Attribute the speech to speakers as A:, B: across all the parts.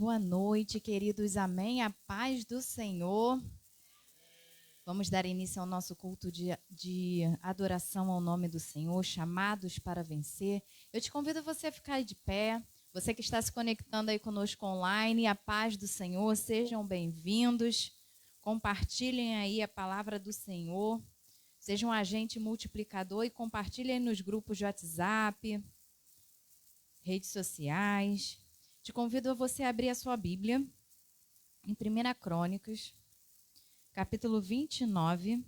A: Boa noite, queridos. Amém. A paz do Senhor. Vamos dar início ao nosso culto de adoração ao nome do Senhor, chamados para vencer. Eu te convido você a ficar de pé. Você que está se conectando aí conosco online, a paz do Senhor, sejam bem-vindos. Compartilhem aí a palavra do Senhor. Sejam um agente multiplicador e compartilhem nos grupos de WhatsApp, redes sociais. Te convido a você abrir a sua Bíblia em 1 Crônicas, capítulo 29,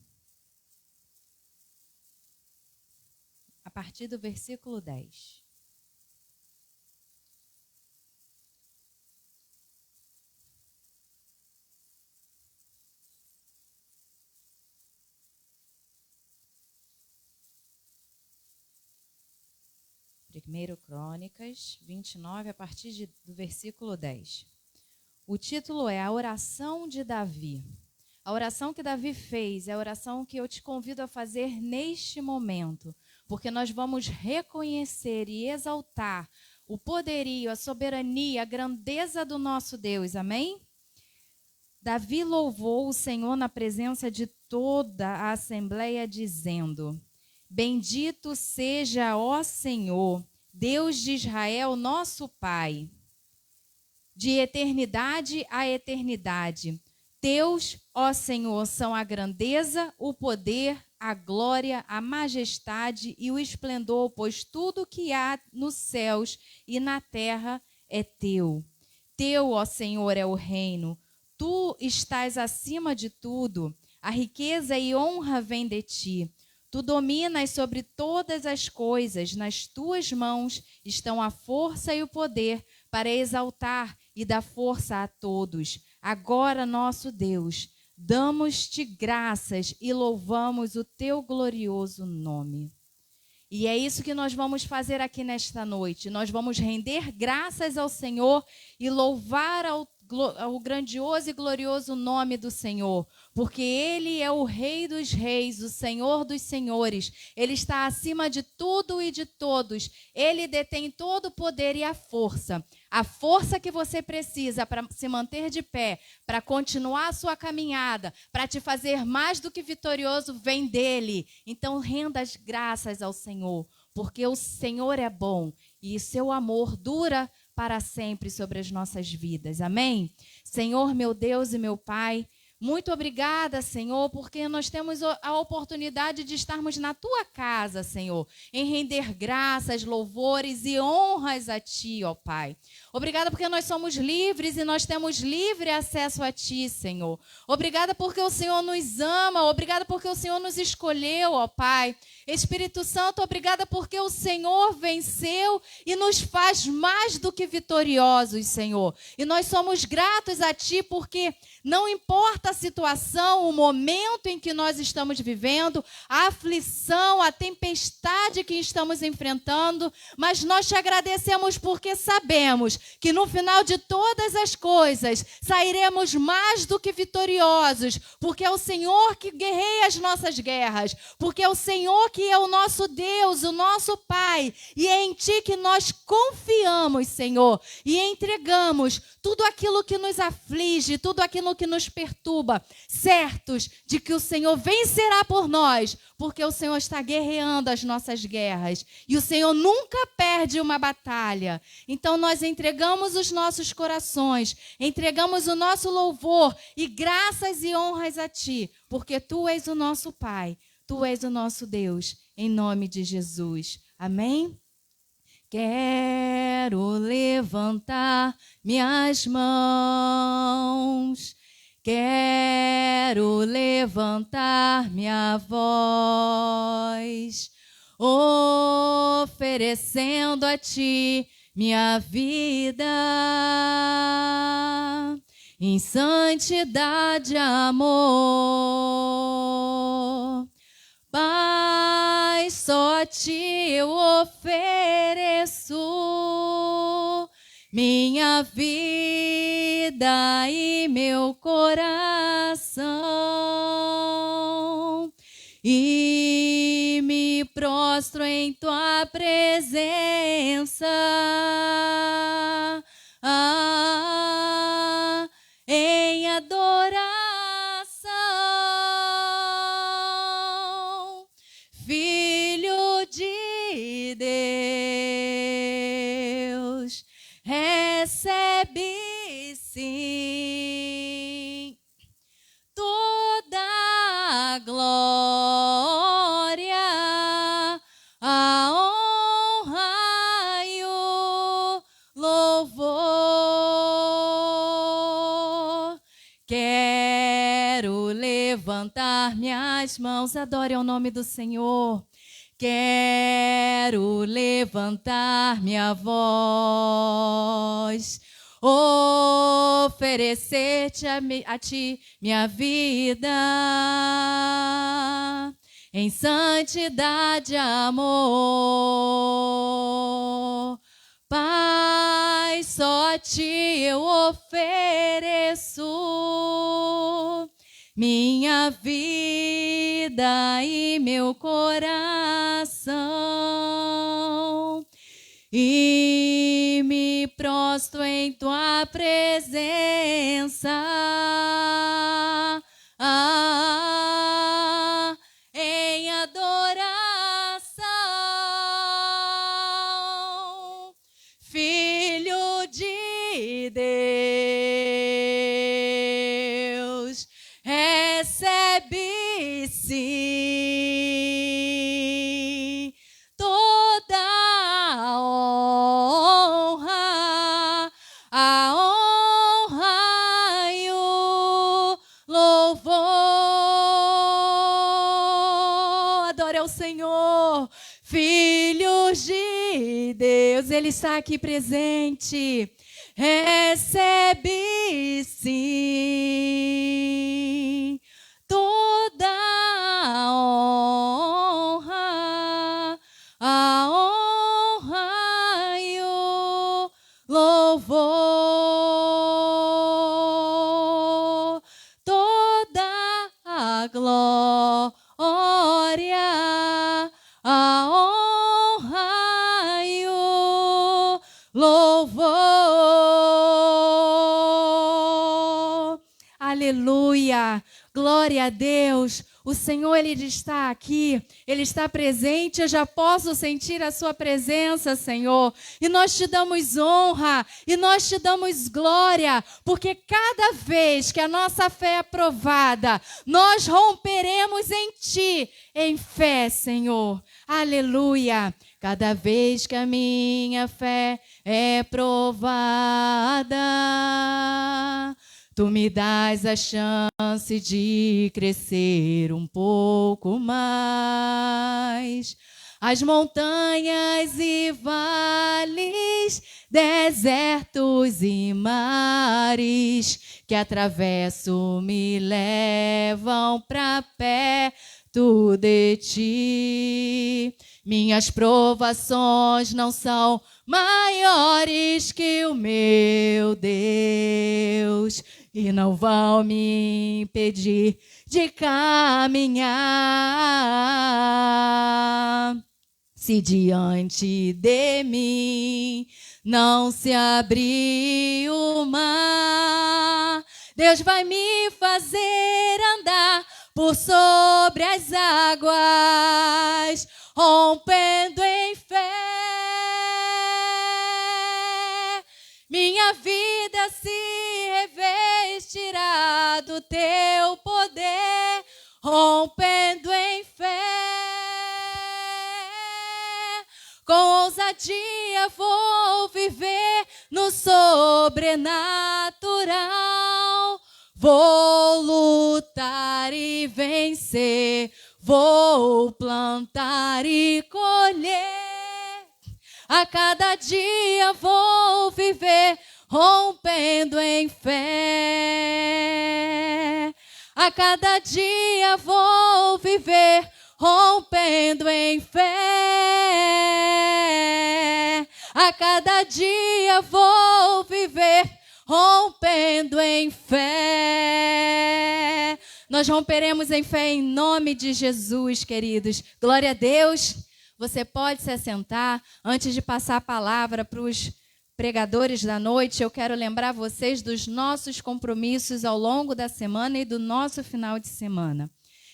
A: a partir do versículo 10. Primeiro Crônicas 29, a partir do versículo 10. O título é A Oração de Davi. A oração que Davi fez é a oração que eu te convido a fazer neste momento, porque nós vamos reconhecer e exaltar o poderio, a soberania, a grandeza do nosso Deus. Amém? Davi louvou o Senhor na presença de toda a assembleia, dizendo: Bendito seja, ó Senhor, Deus de Israel, nosso Pai, de eternidade a eternidade. Teus, ó Senhor, são a grandeza, o poder, a glória, a majestade e o esplendor, pois tudo que há nos céus e na terra é teu. Teu, ó Senhor, é o reino. Tu estás acima de tudo. A riqueza e honra vêm de ti. Tu dominas sobre todas as coisas. Nas tuas mãos estão a força e o poder para exaltar e dar força a todos. Agora, nosso Deus, damos-te graças e louvamos o teu glorioso nome. E é isso que nós vamos fazer aqui nesta noite. Nós vamos render graças ao Senhor e louvar ao grandioso e glorioso nome do Senhor, porque Ele é o Rei dos Reis, o Senhor dos Senhores. Ele está acima de tudo e de todos. Ele detém todo o poder e a força. A força que você precisa para se manter de pé, para continuar a sua caminhada, para te fazer mais do que vitorioso, vem dele. Então renda as graças ao Senhor, porque o Senhor é bom e seu amor dura para sempre sobre as nossas vidas. Amém? Senhor, meu Deus e meu Pai, muito obrigada, Senhor, porque nós temos a oportunidade de estarmos na Tua casa, Senhor, em render graças, louvores e honras a Ti, ó Pai. Obrigada porque nós somos livres e nós temos livre acesso a Ti, Senhor. Obrigada porque o Senhor nos ama, obrigada porque o Senhor nos escolheu, ó Pai. Espírito Santo, obrigada porque o Senhor venceu e nos faz mais do que vitoriosos, Senhor. E nós somos gratos a Ti porque não importa a situação, o momento em que nós estamos vivendo, a aflição, a tempestade que estamos enfrentando, mas nós te agradecemos porque sabemos que no final de todas as coisas sairemos mais do que vitoriosos, porque é o Senhor que guerreia as nossas guerras, porque é o Senhor que é o nosso Deus, o nosso Pai, e é em Ti que nós confiamos, Senhor, e entregamos tudo aquilo que nos aflige, tudo aquilo que nos perturba, certos de que o Senhor vencerá por nós, porque o Senhor está guerreando as nossas guerras, e o Senhor nunca perde uma batalha. Então nós entregamos os nossos corações, entregamos o nosso louvor e graças e honras a Ti, porque Tu és o nosso Pai, Tu és o nosso Deus, em nome de Jesus. Amém? Quero levantar minhas mãos, quero levantar minha voz, oferecendo a Ti minha vida, em santidade e amor. Pai, só a Ti eu ofereço minha vida e meu coração, e me prostro em Tua presença. recebe sim toda a glória, a honra e o louvor. Quero levantar minhas mãos, adore ao nome do Senhor. Quero levantar minha voz, oferecer-te a ti minha vida, em santidade e amor. Pai, só a ti eu ofereço minha vida e meu coração, e me prostro em tua presença, em adoração. Filho de Deus, recebe sim toda a honra e o louvor. Adore ao Senhor, filhos de Deus, Ele está aqui presente. Recebe sim toda a honra e o louvor, toda a glória, a honra e o louvor. Aleluia, glória a Deus. O Senhor, Ele está aqui, Ele está presente. Eu já posso sentir a sua presença, Senhor. E nós te damos honra, e nós te damos glória, porque cada vez que a nossa fé é provada, nós romperemos em Ti, em fé, Senhor. Aleluia. Cada vez que a minha fé é provada, Tu me dás a chance de crescer um pouco mais. As montanhas e vales, desertos e mares que atravesso me levam para perto de Ti. Minhas provações não são maiores que o meu Deus e não vão me impedir de caminhar. Se diante de mim não se abrir o mar, Deus vai me fazer andar por sobre as águas, rompendo em fé. Minha vida se revestirá do Teu poder, rompendo em fé. Com ousadia vou viver no sobrenatural. Vou lutar e vencer, vou plantar e colher. A cada dia vou viver rompendo em fé. A cada dia vou viver rompendo em fé. A cada dia vou viver rompendo em fé. Nós romperemos em fé em nome de Jesus, queridos. Glória a Deus. Você pode se assentar. Antes de passar a palavra para os pregadores da noite, eu quero lembrar vocês dos nossos compromissos ao longo da semana e do nosso final de semana.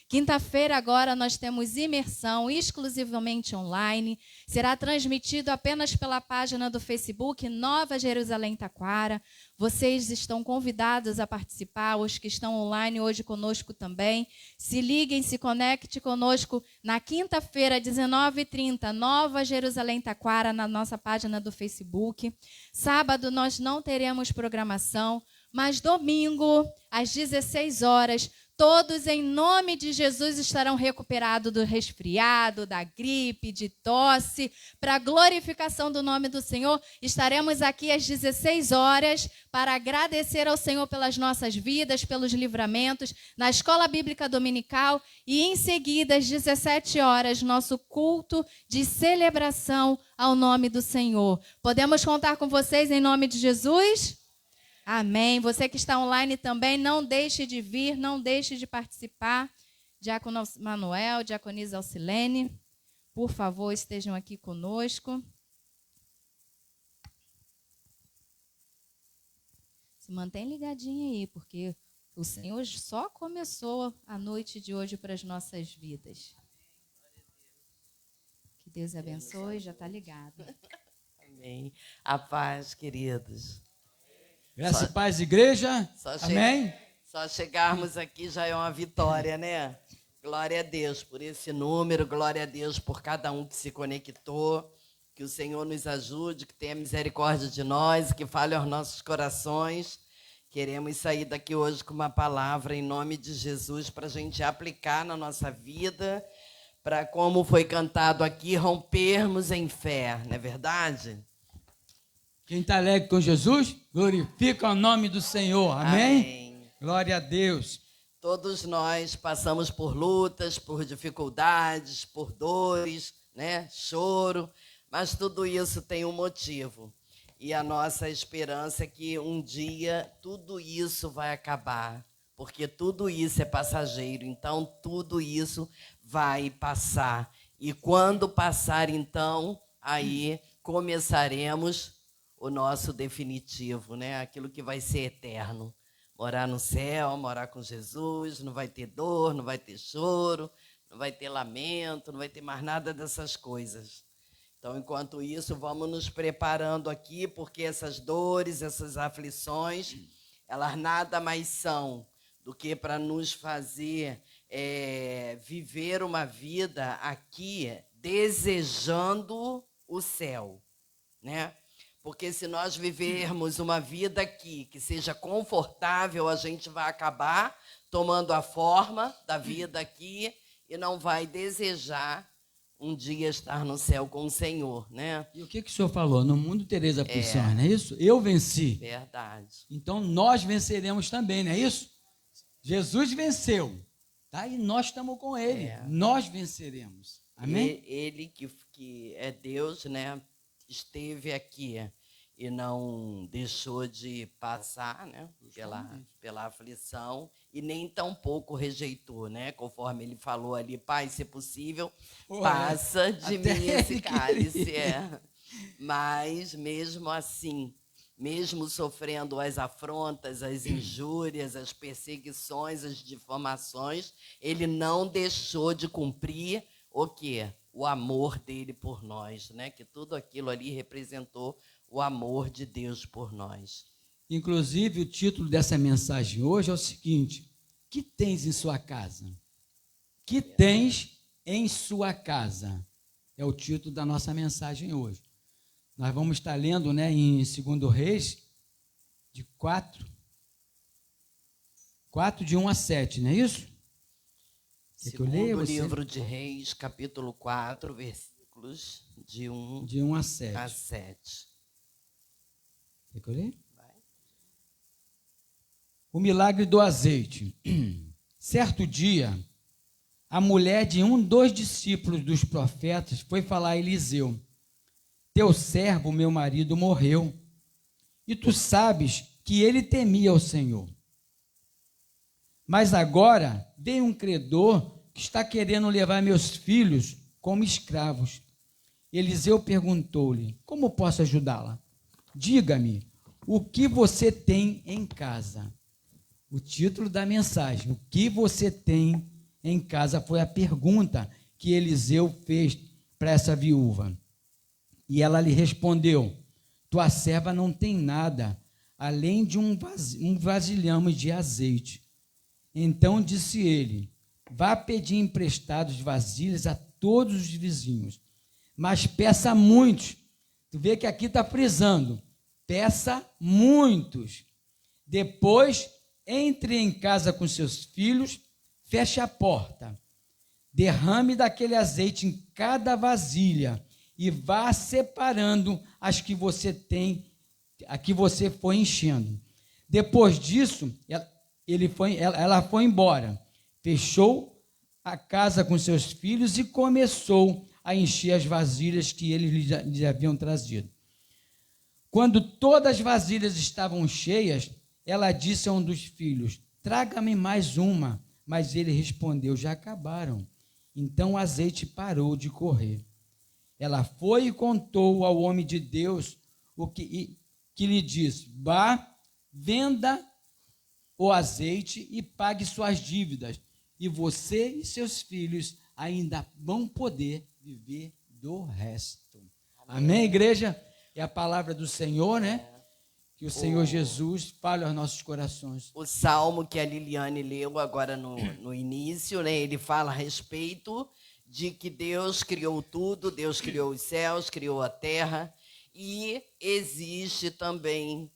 A: Quinta-feira agora nós temos imersão exclusivamente online. Será transmitido apenas pela página do Facebook Nova Jerusalém Taquara. Vocês estão convidados a participar, os que estão online hoje conosco também. Se liguem, se conecte conosco na quinta-feira, 19h30, Nova Jerusalém Taquara, na nossa página do Facebook. Sábado nós não teremos programação, mas domingo, às 16 horas, todos, em nome de Jesus, estarão recuperados do resfriado, da gripe, de tosse. Para a glorificação do nome do Senhor, estaremos aqui às 16 horas para agradecer ao Senhor pelas nossas vidas, pelos livramentos, na Escola Bíblica Dominical. E em seguida, às 17 horas, nosso culto de celebração ao nome do Senhor. Podemos contar com vocês em nome de Jesus? Amém. Você que está online também, não deixe de vir, não deixe de participar. Diácono Manuel, diaconisa Alcilene, por favor, estejam aqui conosco. Se mantém ligadinho aí, porque o Senhor só começou a noite de hoje para as nossas vidas. Que Deus abençoe, já está ligado.
B: Amém. A paz, queridos.
C: Graça e paz, igreja. Amém?
B: Só chegarmos aqui já é uma vitória, né? Glória a Deus por esse número, glória a Deus por cada um que se conectou. Que o Senhor nos ajude, que tenha misericórdia de nós, que fale aos nossos corações. Queremos sair daqui hoje com uma palavra em nome de Jesus para a gente aplicar na nossa vida, para, como foi cantado aqui, rompermos em fé, não é verdade?
C: Quem está alegre com Jesus, glorifica o nome do Senhor. Amém?
B: Amém.
C: Glória a Deus.
B: Todos nós passamos por lutas, por dificuldades, por dores, né? Choro, mas tudo isso tem um motivo. E a nossa esperança é que um dia tudo isso vai acabar, porque tudo isso é passageiro, então tudo isso vai passar. E quando passar, então, aí começaremos o nosso definitivo, né? Aquilo que vai ser eterno. Morar no céu, morar com Jesus, não vai ter dor, não vai ter choro, não vai ter lamento, não vai ter mais nada dessas coisas. Então, enquanto isso, vamos nos preparando aqui, porque essas dores, essas aflições, elas nada mais são do que para nos fazer viver uma vida aqui desejando o céu, né? Porque se nós vivermos uma vida aqui que seja confortável, a gente vai acabar tomando a forma da vida aqui e não vai desejar um dia estar no céu com o Senhor, né?
C: E o que o senhor falou? No mundo tereis aflições, não é isso? Eu venci.
B: Verdade.
C: Então nós venceremos também, não é isso? Jesus venceu, tá? E nós estamos com Ele. Nós venceremos. Amém?
B: Ele que é Deus, né? Esteve aqui e não deixou de passar, né, pela aflição e nem tampouco rejeitou, né, conforme ele falou ali, Pai, se possível, passa de mim esse cálice. Mas mesmo assim, mesmo sofrendo as afrontas, as injúrias, as perseguições, as difamações, ele não deixou de cumprir o quê? O amor dele por nós, né? Que tudo aquilo ali representou o amor de Deus por nós.
C: Inclusive, o título dessa mensagem hoje é o seguinte: que tens em sua casa? Que tens em sua casa? É o título da nossa mensagem hoje. Nós vamos estar lendo, né, em 2 Reis, de 4 de 1 a 7, não é isso?
B: Segundo livro de Reis, capítulo 4, versículos de 1
C: a 7. Quer que eu leia? O milagre do azeite. Certo dia, a mulher de dos discípulos dos profetas foi falar a Eliseu: teu servo, meu marido, morreu, e tu sabes que ele temia o Senhor. Mas agora veio um credor que está querendo levar meus filhos como escravos. Eliseu perguntou-lhe: como posso ajudá-la? Diga-me, o que você tem em casa? O título da mensagem: o que você tem em casa foi a pergunta que Eliseu fez para essa viúva. E ela lhe respondeu: tua serva não tem nada, além de um vasilhame de azeite. Então disse ele: vá pedir emprestados vasilhas a todos os vizinhos, mas peça muitos. Tu vê que aqui está frisando: peça muitos. Depois, entre em casa com seus filhos, feche a porta, derrame daquele azeite em cada vasilha e vá separando as que você tem, a que você foi enchendo. Depois disso, ela foi embora, fechou a casa com seus filhos e começou a encher as vasilhas que eles lhe haviam trazido. Quando todas as vasilhas estavam cheias, ela disse a um dos filhos: traga-me mais uma. Mas ele respondeu: já acabaram. Então o azeite parou de correr. Ela foi e contou ao homem de Deus o que lhe disse: vá, venda o azeite e pague suas dívidas, e você e seus filhos ainda vão poder viver do resto. Amém, igreja? É a palavra do Senhor, né? Que o Senhor Jesus fale aos nossos corações.
B: O salmo que a Liliane leu agora no início, né? Ele fala a respeito de que Deus criou tudo, Deus criou os céus, criou a terra, e existe também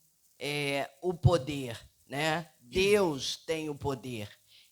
B: o poder, né? Deus tem o poder,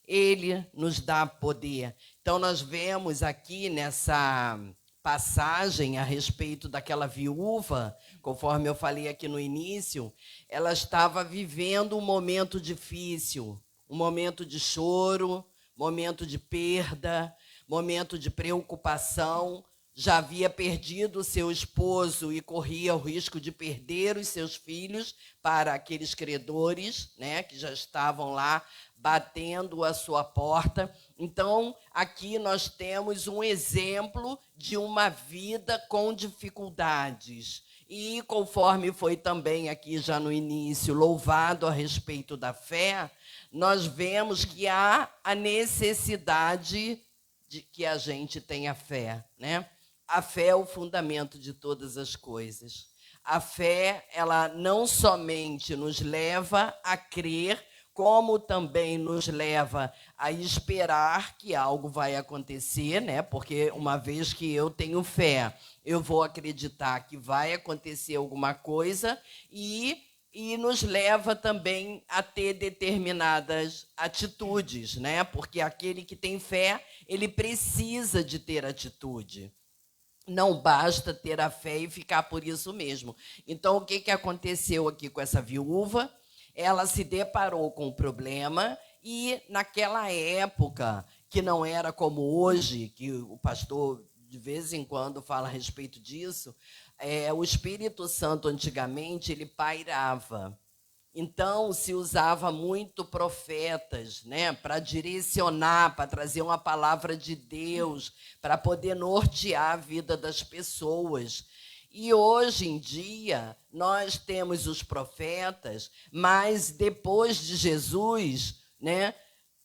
B: Ele nos dá poder. Então nós vemos aqui nessa passagem a respeito daquela viúva, conforme eu falei aqui no início, ela estava vivendo um momento difícil, um momento de choro, momento de perda, momento de preocupação. Já havia perdido seu esposo e corria o risco de perder os seus filhos para aqueles credores, né, que já estavam lá batendo a sua porta. Então, aqui nós temos um exemplo de uma vida com dificuldades. E conforme foi também aqui já no início louvado a respeito da fé, nós vemos que há a necessidade de que a gente tenha fé, né? A fé é o fundamento de todas as coisas. A fé, ela não somente nos leva a crer, como também nos leva a esperar que algo vai acontecer, né? Porque uma vez que eu tenho fé, eu vou acreditar que vai acontecer alguma coisa e nos leva também a ter determinadas atitudes, né? Porque aquele que tem fé, ele precisa de ter atitude. Não basta ter a fé e ficar por isso mesmo. Então, o que aconteceu aqui com essa viúva? Ela se deparou com o problema e, naquela época, que não era como hoje, que o pastor de vez em quando fala a respeito disso, o Espírito Santo, antigamente, ele pairava. Então, se usava muito profetas, né, para direcionar, para trazer uma palavra de Deus, para poder nortear a vida das pessoas. E hoje em dia, nós temos os profetas, mas depois de Jesus, né,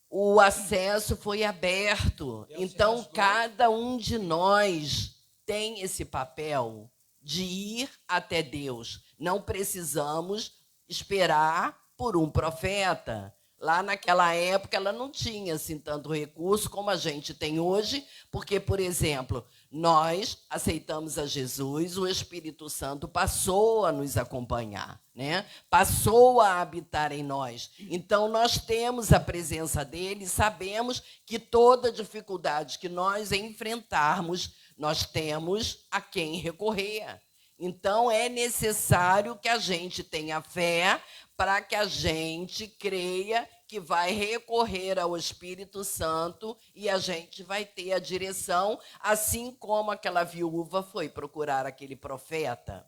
B: o acesso foi aberto. Então, cada um de nós tem esse papel de ir até Deus. Não precisamos esperar por um profeta. Lá naquela época, ela não tinha assim tanto recurso como a gente tem hoje, porque, por exemplo, nós aceitamos a Jesus, o Espírito Santo passou a nos acompanhar, né? Passou a habitar em nós. Então, nós temos a presença dele, sabemos que toda dificuldade que nós enfrentarmos, nós temos a quem recorrer. Então, é necessário que a gente tenha fé para que a gente creia que vai recorrer ao Espírito Santo e a gente vai ter a direção, assim como aquela viúva foi procurar aquele profeta,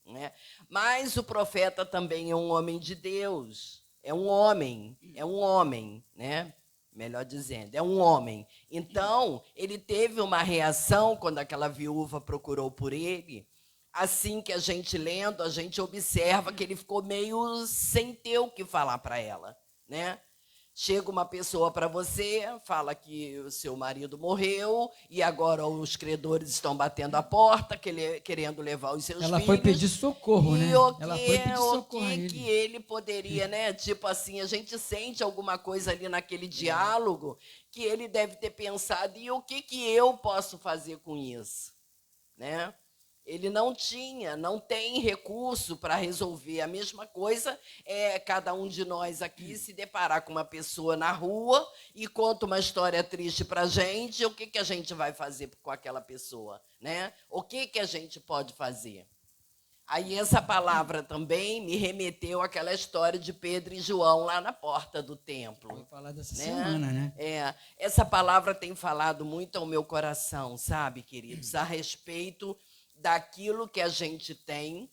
B: né? Mas o profeta também é um homem de Deus, é um homem, né? Melhor dizendo, é um homem. Então, ele teve uma reação quando aquela viúva procurou por ele. Assim que a gente lendo, a gente observa que ele ficou meio sem ter o que falar para ela, né? Chega uma pessoa para você, fala que o seu marido morreu e agora os credores estão batendo a porta, querendo levar os seus
C: Ela
B: filhos.
C: foi pedir socorro, né?
B: E
C: Ela foi pedir socorro a
B: que
C: ele.
B: ele poderia, né? Tipo assim, a gente sente alguma coisa ali naquele diálogo que ele deve ter pensado, e o que eu posso fazer com isso, né? Ele não tem recurso para resolver. A mesma coisa é cada um de nós aqui se deparar com uma pessoa na rua e conta uma história triste para a gente, o que a gente vai fazer com aquela pessoa, né? O que a gente pode fazer? Aí essa palavra também me remeteu àquela história de Pedro e João lá na porta do templo.
C: Vou falar dessa semana, né?
B: Essa palavra tem falado muito ao meu coração, sabe, queridos, a respeito daquilo que a gente tem,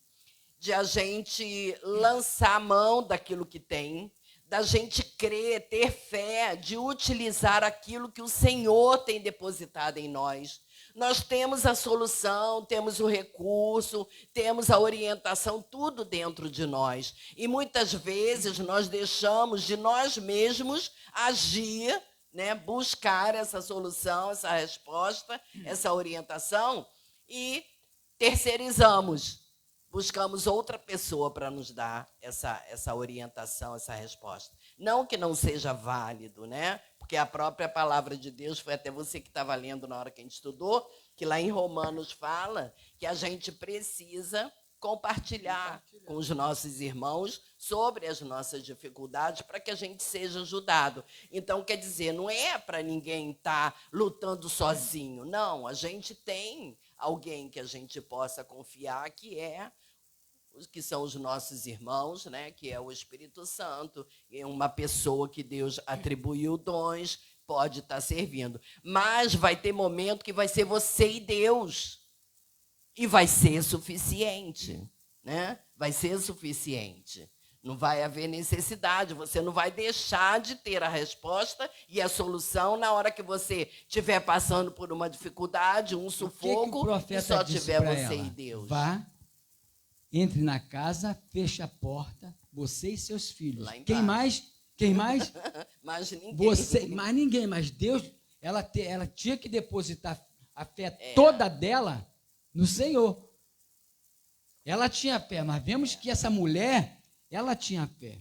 B: de a gente lançar a mão daquilo que tem, da gente crer, ter fé, de utilizar aquilo que o Senhor tem depositado em nós. Nós temos a solução, temos o recurso, temos a orientação, tudo dentro de nós. E muitas vezes nós deixamos de nós mesmos agir, né, buscar essa solução, essa resposta, essa orientação, e terceirizamos, buscamos outra pessoa para nos dar essa orientação, essa resposta. Não que não seja válido, né? Porque a própria palavra de Deus, foi até você que estava lendo na hora que a gente estudou, que lá em Romanos fala que a gente precisa compartilhar com os nossos irmãos sobre as nossas dificuldades para que a gente seja ajudado. Então, quer dizer, não é para ninguém estar lutando sozinho. Não, a gente tem alguém que a gente possa confiar, que são os nossos irmãos, né? Que é o Espírito Santo, é uma pessoa que Deus atribuiu dons, pode estar servindo. Mas vai ter momento que vai ser você e Deus. E vai ser suficiente, né? Vai ser suficiente. Não vai haver necessidade, você não vai deixar de ter a resposta e a solução na hora que você estiver passando por uma dificuldade, um sufoco, e só tiver você e Deus.
C: Vá, entre na casa, feche a porta, você e seus filhos. Quem mais? Quem mais?
B: Mais ninguém.
C: Mais ninguém, mas Deus, ela tinha que depositar a fé toda dela no Senhor. Ela tinha fé. Nós vemos que essa mulher, ela tinha fé.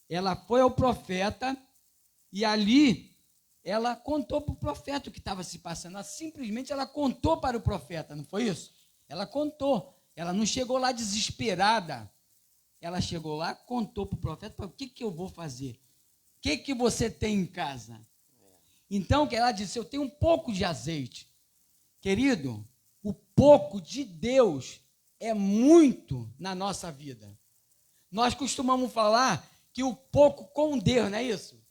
C: Ela foi ao profeta e ali ela contou para o profeta o que estava se passando. Ela contou para o profeta, não foi isso? Ela contou. Ela não chegou lá desesperada. Ela chegou lá, contou para o profeta, o que eu vou fazer? O que você tem em casa? Então, ela disse, eu tenho um pouco de azeite. Querido, o pouco de Deus é muito na nossa vida. Nós costumamos falar que o pouco com Deus, não é isso?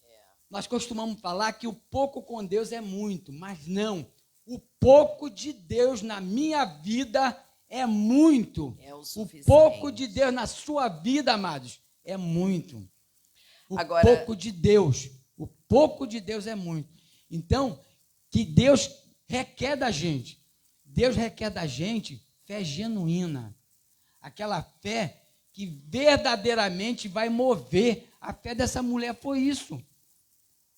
C: Nós costumamos falar que o pouco com Deus é muito, mas não. O pouco de Deus na minha vida é muito.
B: É o
C: pouco de Deus na sua vida, amados, é muito. Pouco de Deus, o pouco de Deus é muito. Então, que Deus requer da gente. Deus requer da gente fé genuína. Aquela fé que verdadeiramente vai mover. A fé dessa mulher foi isso.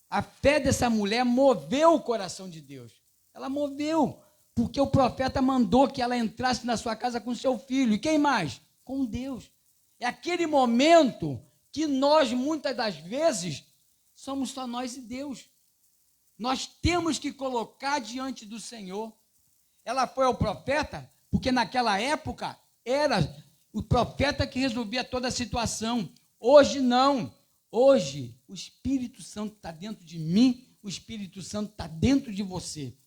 C: A fé dessa mulher moveu o coração de Deus. Ela moveu, porque o profeta mandou que ela entrasse na sua casa com seu filho. E quem mais? Com Deus. É aquele momento que nós, muitas das vezes, somos só nós e Deus. Nós temos que colocar diante do Senhor. Ela foi ao profeta, porque naquela época era o profeta que resolvia toda a situação. Hoje não. Hoje o Espírito Santo está dentro de mim, o Espírito Santo está dentro de você.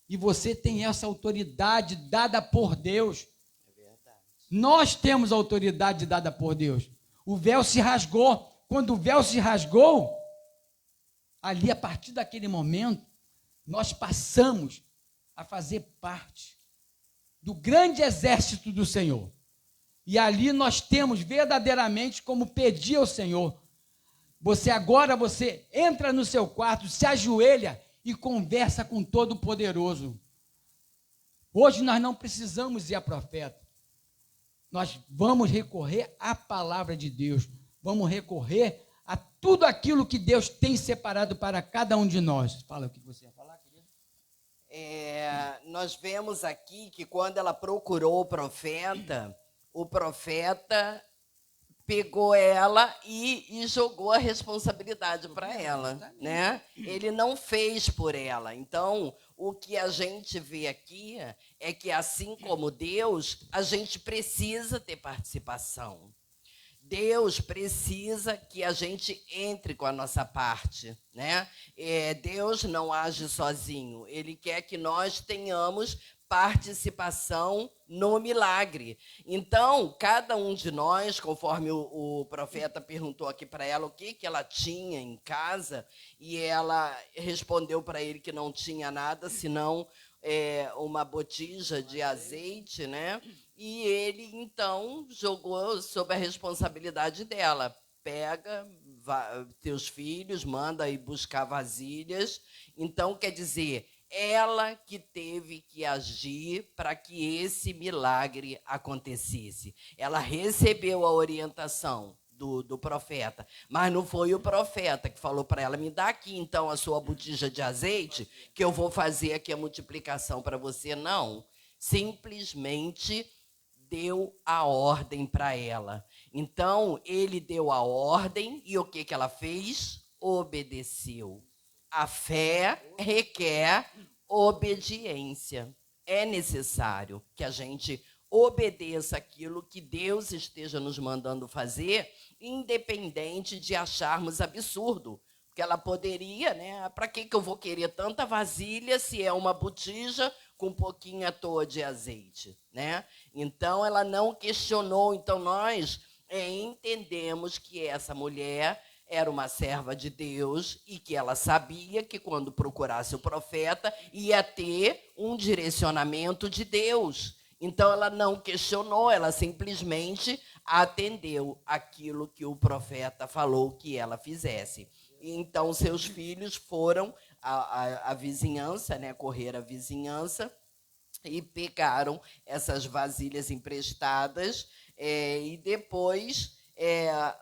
C: E você tem essa autoridade dada por Deus.
B: É verdade.
C: Nós temos a autoridade dada por Deus. O véu se rasgou. Quando o véu se rasgou, ali, a partir daquele momento, nós passamos a fazer parte do grande exército do Senhor. E ali nós temos verdadeiramente como pedir ao Senhor. Você entra no seu quarto, se ajoelha e conversa com Todo-Poderoso. Hoje nós não precisamos ir a profeta. Nós vamos recorrer à palavra de Deus. Vamos recorrer a tudo aquilo que Deus tem separado para cada um de nós. Fala o que você ia falar, querido.
B: Nós vemos aqui que quando ela procurou o profeta pegou ela e jogou a responsabilidade para ela, né? Ele não fez por ela. Então, o que a gente vê aqui é que, assim como Deus, a gente precisa ter participação. Deus precisa que a gente entre com a nossa parte, né? Deus não age sozinho. Ele quer que nós tenhamos participação no milagre. Então, cada um de nós, conforme o profeta perguntou aqui para ela o que ela tinha em casa, e ela respondeu para ele que não tinha nada, senão uma botija de azeite, né? E ele, então, jogou sob a responsabilidade dela. Pega teus filhos, manda ir buscar vasilhas. Então, quer dizer, ela que teve que agir para que esse milagre acontecesse. Ela recebeu a orientação do profeta, mas não foi o profeta que falou para ela: me dá aqui então a sua botija de azeite, que eu vou fazer aqui a multiplicação para você. Não, simplesmente deu a ordem para ela. Então, ele deu a ordem e o que ela fez? Obedeceu. A fé requer obediência. É necessário que a gente obedeça aquilo que Deus esteja nos mandando fazer, independente de acharmos absurdo. Porque ela poderia, né? Para que eu vou querer tanta vasilha se é uma botija com um pouquinho à toa de azeite, né? Então, ela não questionou. Então, nós entendemos que essa mulher era uma serva de Deus e que ela sabia que quando procurasse o profeta ia ter um direcionamento de Deus. Então, ela não questionou, ela simplesmente atendeu aquilo que o profeta falou que ela fizesse. E então, seus filhos foram à vizinhança, né, correr à vizinhança, e pegaram essas vasilhas emprestadas, e depois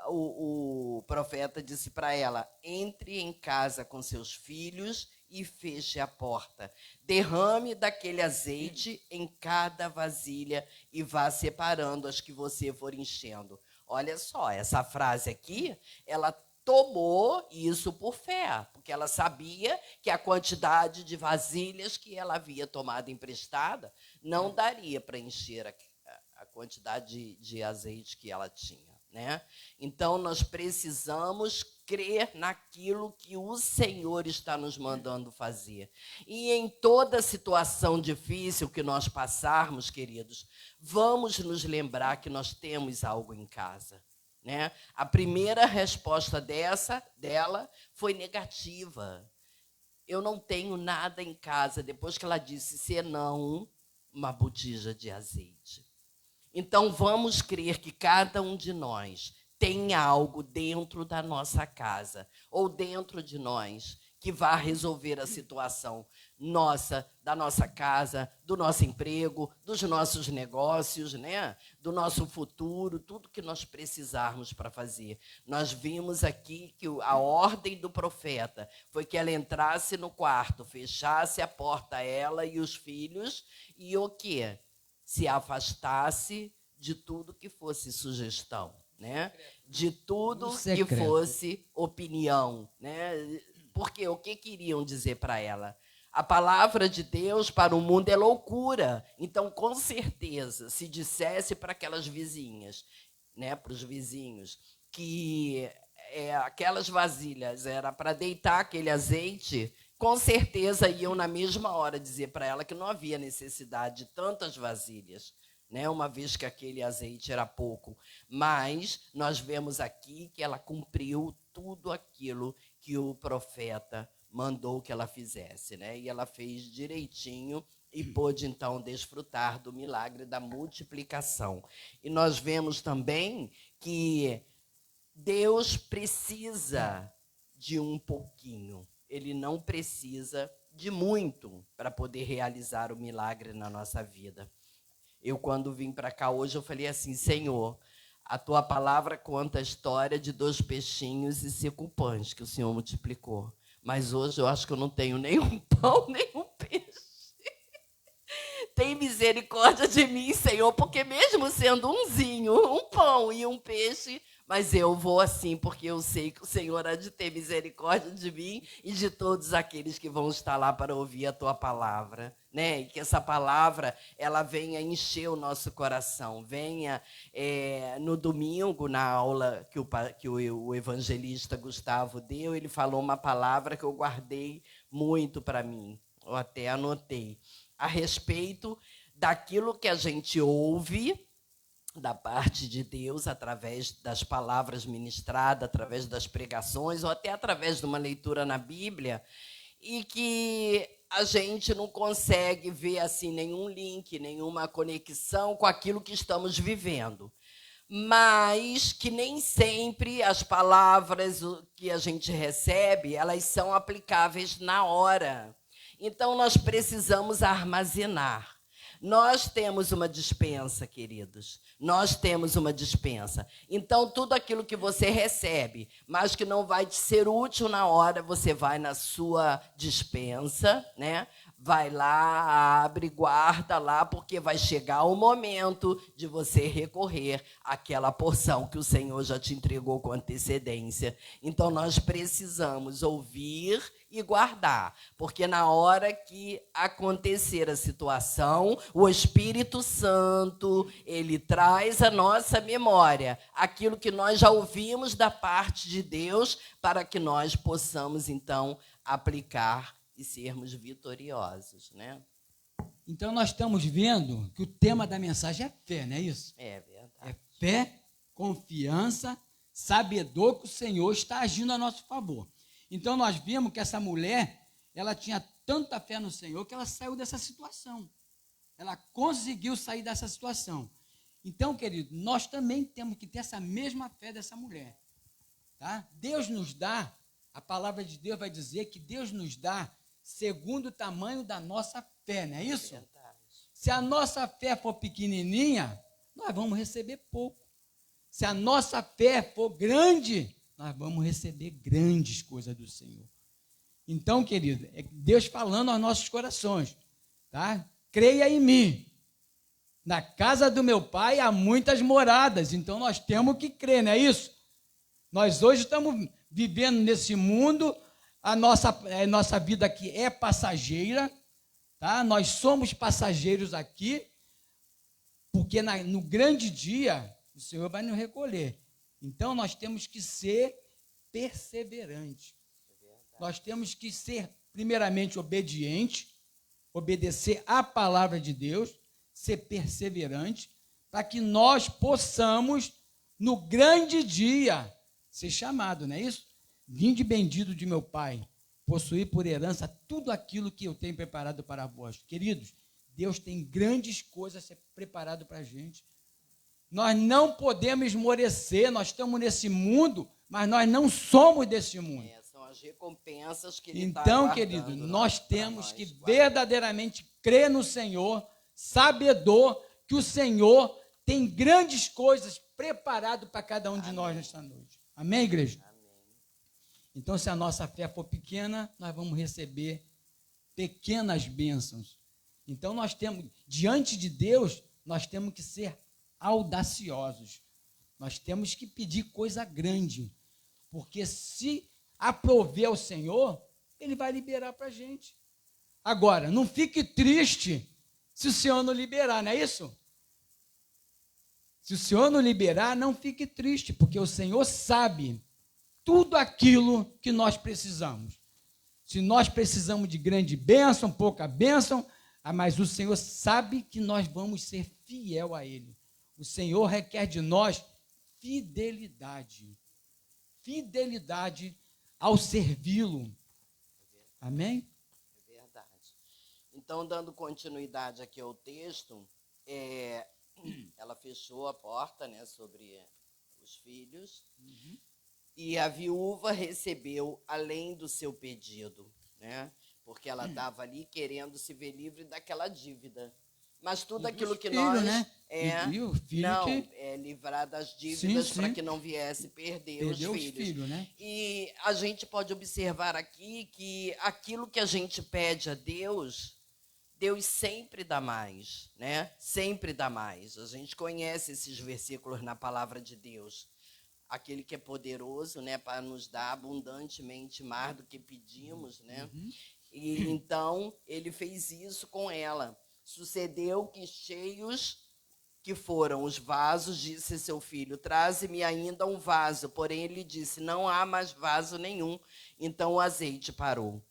B: o profeta disse para ela: entre em casa com seus filhos e feche a porta. Derrame daquele azeite em cada vasilha e vá separando as que você for enchendo. Olha só, essa frase aqui, ela tomou isso por fé, porque ela sabia que a quantidade de vasilhas que ela havia tomado emprestada não daria para encher a quantidade de azeite que ela tinha, né? Então, nós precisamos crer naquilo que o Senhor está nos mandando fazer. E em toda situação difícil que nós passarmos, queridos, vamos nos lembrar que nós temos algo em casa, né? A primeira resposta dela foi negativa. Eu não tenho nada em casa, depois que ela disse senão uma botija de azeite. Então, vamos crer que cada um de nós tem algo dentro da nossa casa ou dentro de nós que vai resolver a situação da nossa casa, do nosso emprego, dos nossos negócios, né? Do nosso futuro, tudo que nós precisarmos para fazer. Nós vimos aqui que a ordem do profeta foi que ela entrasse no quarto, fechasse a porta, ela e os filhos, e o quê? Se afastasse de tudo que fosse sugestão, né? De tudo que fosse opinião, né? Porque o que queriam dizer para ela? A palavra de Deus para o mundo é loucura. Então, com certeza, se dissesse para aquelas vizinhas, né, para os vizinhos, que aquelas vasilhas era para deitar aquele azeite, com certeza iam na mesma hora dizer para ela que não havia necessidade de tantas vasilhas, né, uma vez que aquele azeite era pouco. Mas nós vemos aqui que ela cumpriu tudo aquilo que o profeta mandou que ela fizesse, né? E ela fez direitinho e pôde, então, desfrutar do milagre da multiplicação. E nós vemos também que Deus precisa de um pouquinho. Ele não precisa de muito para poder realizar o milagre na nossa vida. Eu, quando vim para cá hoje, eu falei assim: Senhor, A tua palavra conta a história de 2 peixinhos e 5 pães que o Senhor multiplicou. Mas hoje eu acho que eu não tenho nenhum pão, nenhum peixe. Tem misericórdia de mim, Senhor, porque mesmo sendo um pão e um peixe, mas eu vou assim, porque eu sei que o Senhor há de ter misericórdia de mim e de todos aqueles que vão estar lá para ouvir a tua palavra, né? E que essa palavra, ela venha encher o nosso coração, venha no domingo, na aula que o evangelista Gustavo deu, ele falou uma palavra que eu guardei muito para mim, eu até anotei, a respeito daquilo que a gente ouve da parte de Deus, através das palavras ministradas, através das pregações, ou até através de uma leitura na Bíblia, e que a gente não consegue ver assim nenhum link, nenhuma conexão com aquilo que estamos vivendo. Mas que nem sempre as palavras que a gente recebe, elas são aplicáveis na hora. Então, nós precisamos armazenar. Nós temos uma despensa, queridos. Nós temos uma despensa. Então, tudo aquilo que você recebe, mas que não vai te ser útil na hora, você vai na sua despensa, né? Vai lá, abre, guarda lá, porque vai chegar o momento de você recorrer àquela porção que o Senhor já te entregou com antecedência. Então, nós precisamos ouvir e guardar, porque na hora que acontecer a situação, o Espírito Santo, ele traz à nossa memória aquilo que nós já ouvimos da parte de Deus, para que nós possamos, então, aplicar e sermos vitoriosos, né?
C: Então, nós estamos vendo que o tema da mensagem é fé, não é isso?
B: É verdade.
C: É fé, confiança, sabedor que o Senhor está agindo a nosso favor. Então, nós vimos que essa mulher, ela tinha tanta fé no Senhor que ela saiu dessa situação. Ela conseguiu sair dessa situação. Então, querido, nós também temos que ter essa mesma fé dessa mulher. Tá? Deus nos dá, a palavra de Deus vai dizer que Deus nos dá segundo o tamanho da nossa fé, não é isso? Se a nossa fé for pequenininha, nós vamos receber pouco. Se a nossa fé for grande, nós vamos receber grandes coisas do Senhor. Então, querido, é Deus falando aos nossos corações, tá? Creia em mim. Na casa do meu pai há muitas moradas, então nós temos que crer, não é isso? Nós hoje estamos vivendo nesse mundo, a nossa vida aqui é passageira, tá? Nós somos passageiros aqui, porque no grande dia o Senhor vai nos recolher. Então, nós temos que ser perseverantes. Nós temos que ser, primeiramente, obediente, obedecer à palavra de Deus, ser perseverante, para que nós possamos, no grande dia, ser chamado, não é isso? Vinde bendito de meu Pai, possuir por herança tudo aquilo que eu tenho preparado para vós. Queridos, Deus tem grandes coisas preparadas para a gente. Nós não podemos esmorecer, nós estamos nesse mundo, mas nós não somos desse mundo.
B: São as recompensas que Ele está
C: Então, querido, nós temos que verdadeiramente crer no Senhor, sabedor que o Senhor tem grandes coisas preparadas para cada um de nós nesta noite. Amém, igreja?
B: Amém.
C: Então, se a nossa fé for pequena, nós vamos receber pequenas bênçãos. Então, nós temos, diante de Deus, nós temos que ser audaciosos. Nós temos que pedir coisa grande, porque se aprover o Senhor, Ele vai liberar para a gente. Agora, não fique triste se o Senhor não liberar, não é isso? Se o Senhor não liberar, não fique triste, porque o Senhor sabe tudo aquilo que nós precisamos. Se nós precisamos de grande bênção, pouca bênção, mas o Senhor sabe que nós vamos ser fiel a Ele. O Senhor requer de nós fidelidade. Fidelidade ao servi-lo. Amém?
B: É verdade. Então, dando continuidade aqui ao texto, ela fechou a porta, né, sobre os filhos, e a viúva recebeu além do seu pedido, né, porque ela estava ali querendo se ver livre daquela dívida. Mas tudo aquilo que
C: filho,
B: nós...
C: né?
B: É,
C: E o filho
B: não,
C: que...
B: é livrar das dívidas
C: Sim,
B: para
C: sim.
B: que não viesse perder
C: Perdeu
B: os
C: os
B: filhos.
C: filhos, né?
B: E a gente pode observar aqui que aquilo que a gente pede a Deus, Deus sempre dá mais, né? Sempre dá mais. A gente conhece esses versículos na palavra de Deus. Aquele que é poderoso, né, para nos dar abundantemente mais do que pedimos, né? E então ele fez isso com ela. Sucedeu que cheios que foram os vasos, disse seu filho, traze-me ainda um vaso. Porém ele disse, não há mais vaso nenhum. Então o azeite parou.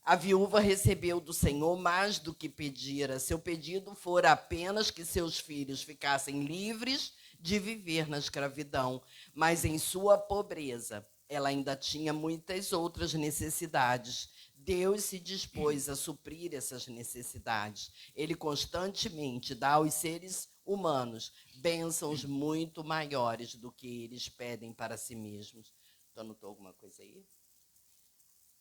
B: A viúva recebeu do Senhor mais do que pedira. Seu pedido fora apenas que seus filhos ficassem livres de viver na escravidão. Mas em sua pobreza, ela ainda tinha muitas outras necessidades. Deus se dispôs a suprir essas necessidades. Ele constantemente dá aos seres humanos bênçãos muito maiores do que eles pedem para si mesmos. Tu anotou alguma coisa aí?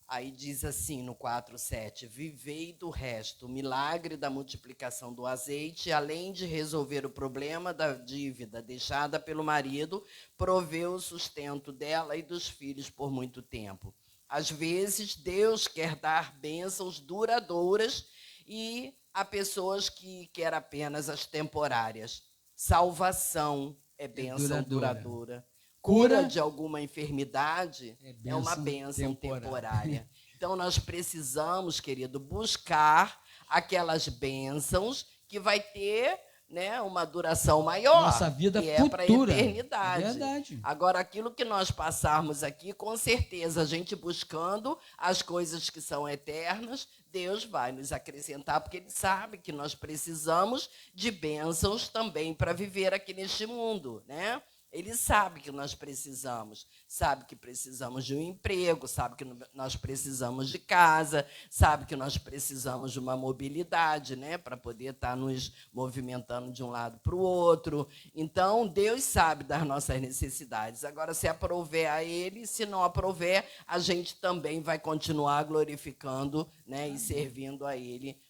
B: Aí diz assim no 4:7, vivei do resto, o milagre da multiplicação do azeite, além de resolver o problema da dívida deixada pelo marido, proveu o sustento dela e dos filhos por muito tempo. Às vezes, Deus quer dar bênçãos duradouras e há pessoas que querem apenas as temporárias. Salvação é bênção duradoura. Cura de alguma enfermidade é uma bênção temporária. Então, nós precisamos, querido, buscar aquelas bênçãos que vai ter, né, uma duração maior.
C: Nossa vida
B: que
C: futura.
B: É para a eternidade.
C: É verdade.
B: Agora, aquilo que nós passarmos aqui, com certeza, a gente buscando as coisas que são eternas, Deus vai nos acrescentar, porque Ele sabe que nós precisamos de bênçãos também para viver aqui neste mundo, né? Ele sabe que nós precisamos, sabe que precisamos de um emprego, sabe que nós precisamos de casa, sabe que nós precisamos de uma mobilidade, né, para poder estar nos movimentando de um lado para o outro. Então, Deus sabe das nossas necessidades. Agora, se aprover a Ele, se não aprover, a gente também vai continuar glorificando, né, e servindo a Ele.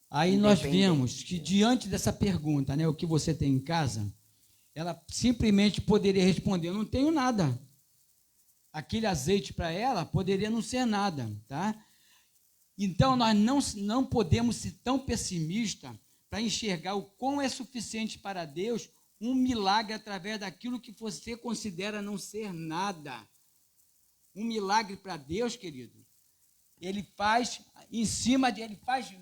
C: Aí nós vemos que, diante dessa pergunta, né, o que você tem em casa, ela simplesmente poderia responder, eu não tenho nada. Aquele azeite para ela poderia não ser nada, tá? Então, nós não podemos ser tão pessimistas para enxergar o quão é suficiente para Deus um milagre através daquilo que você considera não ser nada. Um milagre para Deus, querido, Ele faz em cima de, ele faz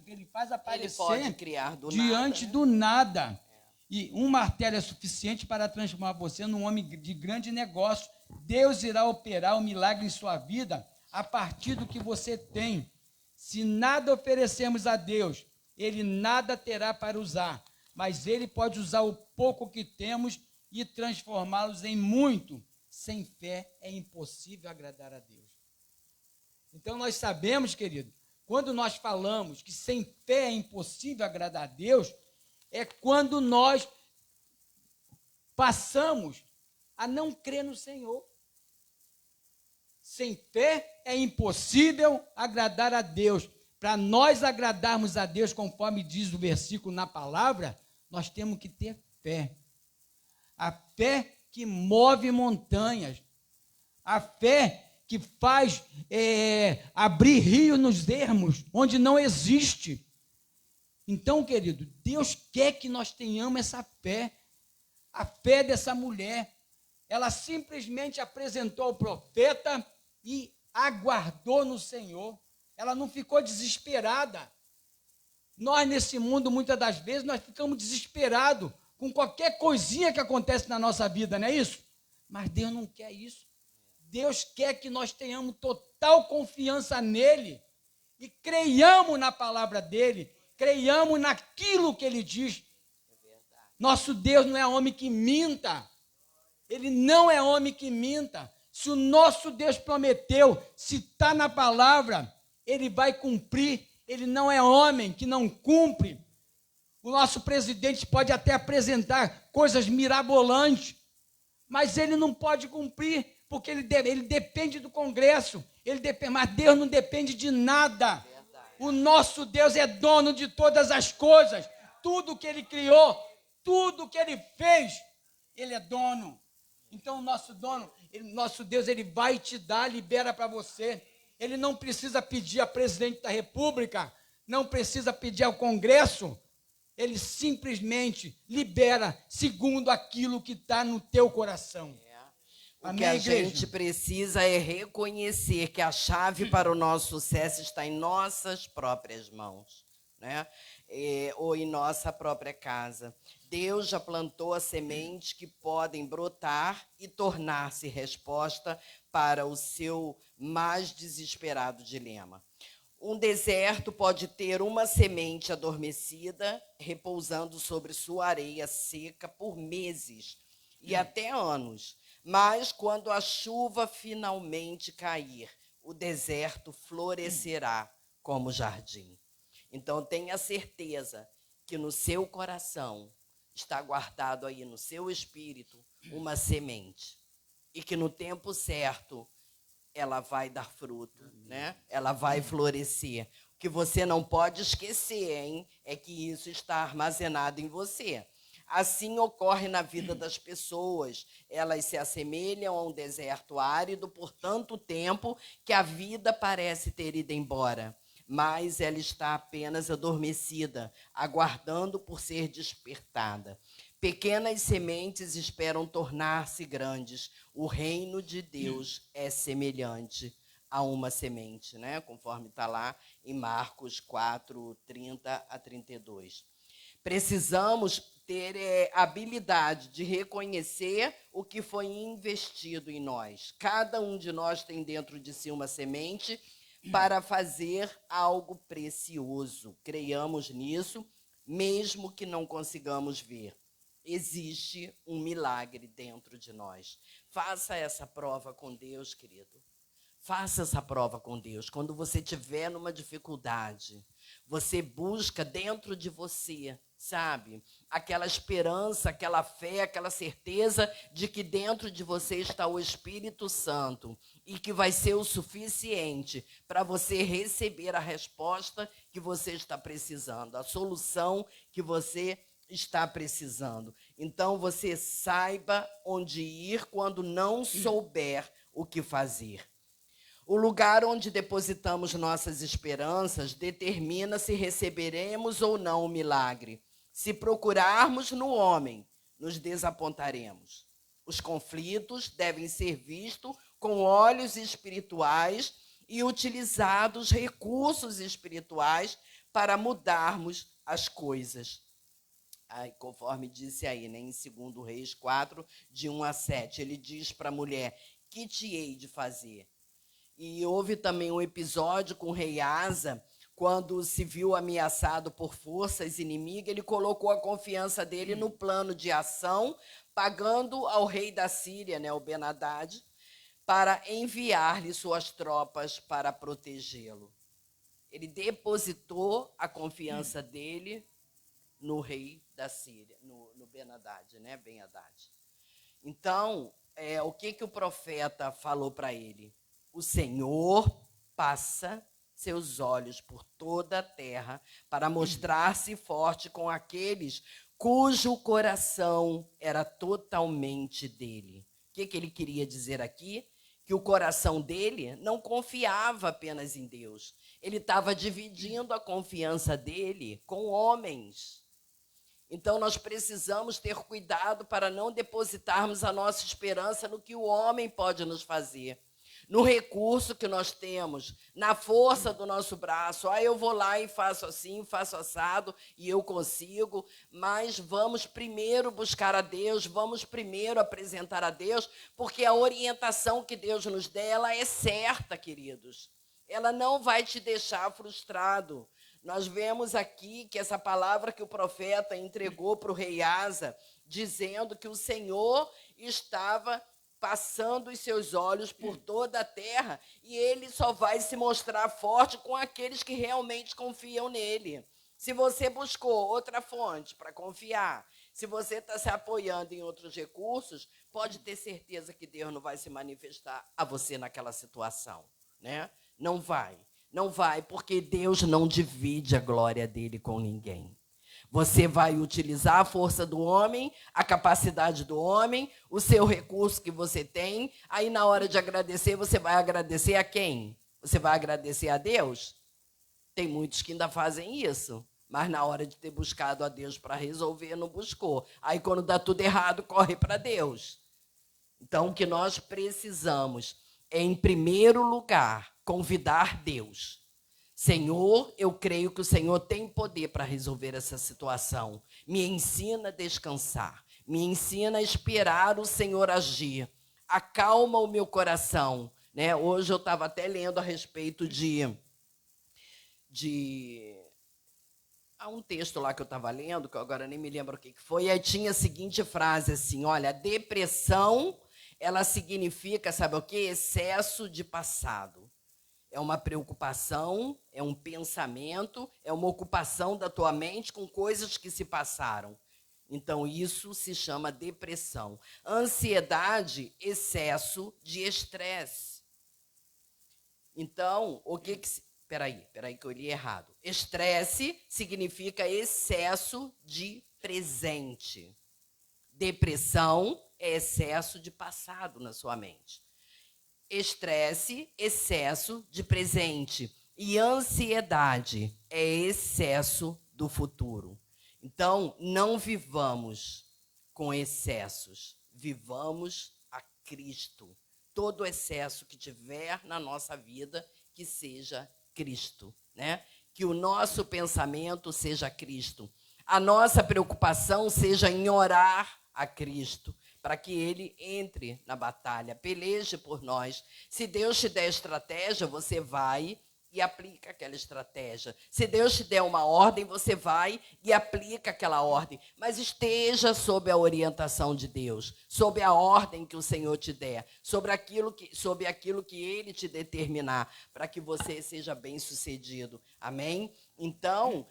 C: aparecer,
B: Ele pode criar do
C: diante
B: nada, né?
C: do nada. E um martelo é suficiente para transformar você num homem de grande negócio. Deus irá operar o milagre em sua vida a partir do que você tem. Se nada oferecermos a Deus, Ele nada terá para usar, mas Ele pode usar o pouco que temos e transformá-los em muito. Sem fé é impossível agradar a Deus. Então nós sabemos, querido, quando nós falamos que sem fé é impossível agradar a Deus, é quando nós passamos a não crer no Senhor. Sem fé é impossível agradar a Deus. Para nós agradarmos a Deus, conforme diz o versículo na palavra, nós temos que ter fé. A fé que move montanhas. A fé que faz abrir rios nos ermos, onde não existe. Então, querido, Deus quer que nós tenhamos essa fé. A fé dessa mulher. Ela simplesmente apresentou ao profeta e aguardou no Senhor. Ela não ficou desesperada. Nós, nesse mundo, muitas das vezes, nós ficamos desesperados com qualquer coisinha que acontece na nossa vida, não é isso? Mas Deus não quer isso. Deus quer que nós tenhamos total confiança nele e creiamos na palavra dele, creiamos naquilo que ele diz. Nosso Deus não é homem que minta. Ele não é homem que minta. Se o nosso Deus prometeu, se está na palavra, ele vai cumprir. Ele não é homem que não cumpre. O nosso presidente pode até apresentar coisas mirabolantes, mas ele não pode cumprir, porque ele depende do Congresso. Mas Deus não depende de nada. O nosso Deus é dono de todas as coisas. tudo que ele criou, tudo que ele fez, ele é dono. Então, o nosso dono, nosso Deus, ele vai te dar, libera para você. Ele não precisa pedir a presidente da República, não precisa pedir ao Congresso. Ele simplesmente libera segundo aquilo que está no teu coração.
B: O que a gente precisa é reconhecer que a chave para o nosso sucesso está em nossas próprias mãos, né? Ou em nossa própria casa. Deus já plantou as sementes que podem brotar e tornar-se resposta para o seu mais desesperado dilema. Um deserto pode ter uma semente adormecida, repousando sobre sua areia seca por meses e até anos. Mas quando a chuva finalmente cair, o deserto florescerá como jardim. Então tenha certeza que no seu coração está guardado aí no seu espírito uma semente. E que no tempo certo ela vai dar fruto, né? Ela vai florescer. O que você não pode esquecer, hein, é que isso está armazenado em você. Assim ocorre na vida das pessoas. Elas se assemelham a um deserto árido por tanto tempo que a vida parece ter ido embora. Mas ela está apenas adormecida, aguardando por ser despertada. Pequenas sementes esperam tornar-se grandes. O reino de Deus é semelhante a uma semente, né? Conforme está lá em Marcos 4, 30 a 32. Precisamos ter a habilidade de reconhecer o que foi investido em nós. Cada um de nós tem dentro de si uma semente para fazer algo precioso. Creiamos nisso, mesmo que não consigamos ver. Existe um milagre dentro de nós. Faça essa prova com Deus, querido. Faça essa prova com Deus. Quando você estiver numa dificuldade, você busca dentro de você, sabe? Aquela esperança, aquela fé, aquela certeza de que dentro de você está o Espírito Santo e que vai ser o suficiente para você receber a resposta que você está precisando, a solução que você está precisando. Então, você saiba onde ir quando não souber o que fazer. O lugar onde depositamos nossas esperanças determina se receberemos ou não o milagre. Se procurarmos no homem, nos desapontaremos. Os conflitos devem ser vistos com olhos espirituais e utilizados recursos espirituais para mudarmos as coisas. Conforme disse aí, né, em 2 Reis 4, de 1 a 7, ele diz para a mulher, que te hei de fazer? E houve também um episódio com o rei Asa, quando se viu ameaçado por forças inimigas, ele colocou a confiança dele no plano de ação, pagando ao rei da Síria, né, o Ben-Hadad, para enviar-lhe suas tropas para protegê-lo. Ele depositou a confiança dele no rei da Síria, no Ben-Hadad, né, Ben-Hadad. Então, o que o profeta falou para ele? O Senhor passa seus olhos por toda a terra para mostrar-se forte com aqueles cujo coração era totalmente dele. O que ele queria dizer aqui? Que o coração dele não confiava apenas em Deus. Ele estava dividindo a confiança dele com homens. Então, nós precisamos ter cuidado para não depositarmos a nossa esperança no que o homem pode nos fazer. No recurso que nós temos, na força do nosso braço. Eu vou lá e faço assim, faço assado e eu consigo. Mas vamos primeiro buscar a Deus, vamos primeiro apresentar a Deus, porque a orientação que Deus nos dá, ela é certa, queridos. Ela não vai te deixar frustrado. Nós vemos aqui que essa palavra que o profeta entregou para o rei Asa, dizendo que o Senhor estava passando os seus olhos por toda a terra, e ele só vai se mostrar forte com aqueles que realmente confiam nele. Se você buscou outra fonte para confiar, se você está se apoiando em outros recursos, pode ter certeza que Deus não vai se manifestar a você naquela situação, né? Não vai, porque Deus não divide a glória dele com ninguém. Você vai utilizar a força do homem, a capacidade do homem, o seu recurso que você tem. Aí, na hora de agradecer, você vai agradecer a quem? Você vai agradecer a Deus? Tem muitos que ainda fazem isso, mas na hora de ter buscado a Deus para resolver, não buscou. Aí, quando dá tudo errado, corre para Deus. Então, o que nós precisamos é, em primeiro lugar, convidar Deus. Senhor, eu creio que o Senhor tem poder para resolver essa situação. Me ensina a descansar. Me ensina a esperar o Senhor agir. Acalma o meu coração. Né? Hoje eu estava até lendo a respeito há um texto lá que eu estava lendo, que eu agora nem me lembro o que foi, e aí tinha a seguinte frase assim, olha, a depressão, ela significa, sabe o quê? Excesso de passado. É uma preocupação, é um pensamento, é uma ocupação da tua mente com coisas que se passaram. Então, isso se chama depressão. Ansiedade, excesso de estresse. Então, o que que... Peraí que eu li errado. Estresse significa excesso de presente. Depressão é excesso de passado na sua mente. Estresse, excesso de presente. E ansiedade é excesso do futuro. Então, não vivamos com excessos. Vivamos a Cristo. Todo excesso que tiver na nossa vida, que seja Cristo, né? Que o nosso pensamento seja Cristo. A nossa preocupação seja em orar a Cristo, para que ele entre na batalha, peleje por nós. Se Deus te der estratégia, você vai e aplica aquela estratégia. Se Deus te der uma ordem, você vai e aplica aquela ordem. Mas esteja sob a orientação de Deus, sob a ordem que o Senhor te der, sob aquilo que Ele te determinar, para que você seja bem-sucedido. Amém? Então,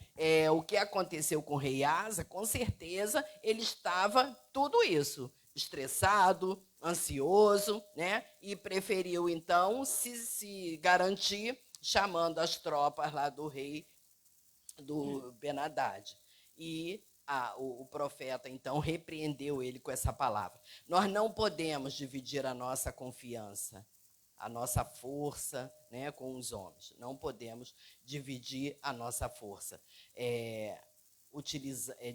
B: o que aconteceu com o rei Asa, com certeza, ele estava tudo isso, estressado, ansioso, né? E preferiu, então, se garantir chamando as tropas lá do rei, do Ben-Hadad. E o profeta, então, repreendeu ele com essa palavra. Nós não podemos dividir a nossa confiança, a nossa força, né, com os homens. Não podemos dividir a nossa força.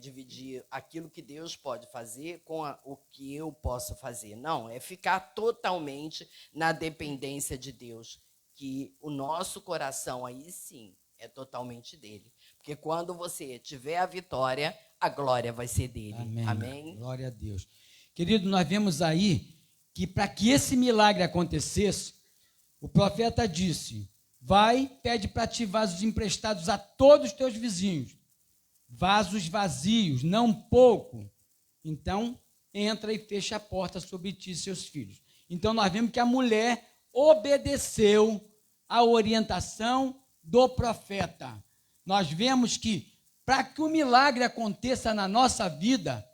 B: Dividir aquilo que Deus pode fazer com o que eu posso fazer. Não, é ficar totalmente na dependência de Deus, que o nosso coração aí sim é totalmente dele. Porque quando você tiver a vitória, a glória vai ser dele.
C: Amém.
B: Amém?
C: Glória a Deus. Querido, nós vemos aí que para que esse milagre acontecesse, o profeta disse, vai, pede para ti vasos emprestados a todos os teus vizinhos, vasos vazios, não pouco. Então, entra e fecha a porta sobre ti e seus filhos. Então, nós vemos que a mulher obedeceu à orientação do profeta. Nós vemos que, para que o milagre aconteça na nossa vida,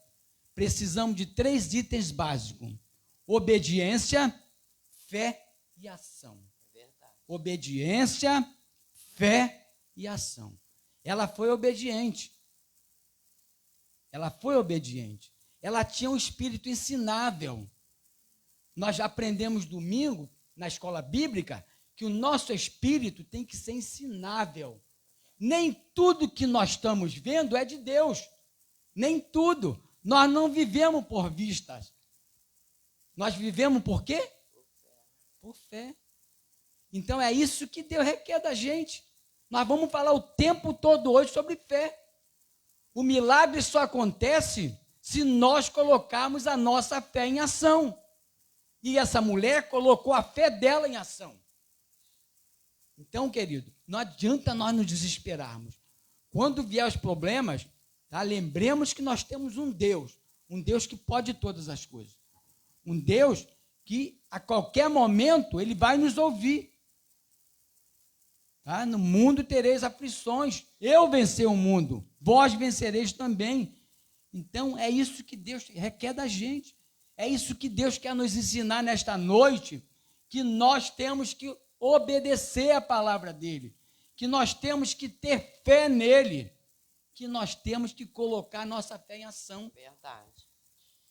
C: precisamos de 3 itens básicos: obediência, fé e ação. Obediência, fé e ação. Ela foi obediente. Ela foi obediente. Ela tinha um espírito ensinável. Nós já aprendemos domingo, na escola bíblica, que o nosso espírito tem que ser ensinável. Nem tudo que nós estamos vendo é de Deus. Nem tudo. Nós não vivemos por vistas. Nós vivemos por quê? Por fé. Então é isso que Deus requer da gente. Nós vamos falar o tempo todo hoje sobre fé. O milagre só acontece se nós colocarmos a nossa fé em ação. E essa mulher colocou a fé dela em ação. Então, querido, não adianta nós nos desesperarmos. Quando vier os problemas, tá, lembremos que nós temos um Deus que pode todas as coisas. Um Deus que a qualquer momento Ele vai nos ouvir. Tá? No mundo tereis aflições. Eu venci o mundo, vós vencereis também. Então, é isso que Deus requer da gente. É isso que Deus quer nos ensinar nesta noite, que nós temos que obedecer a palavra dele, que nós temos que ter fé nele, que nós temos que colocar nossa fé em ação.
B: Verdade.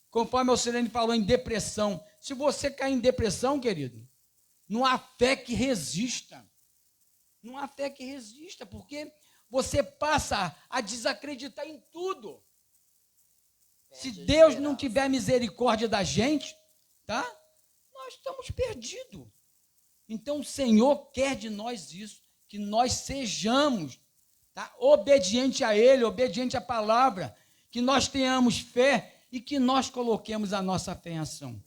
C: Conforme o Silene falou em depressão, se você cair em depressão, querido, não há fé que resista. Não há fé que resista, porque você passa a desacreditar em tudo. Se Deus não tiver misericórdia da gente, tá? Nós estamos perdidos. Então o Senhor quer de nós isso, que nós sejamos, tá, obediente a Ele, obediente à palavra, que nós tenhamos fé e que nós coloquemos a nossa fé em ação.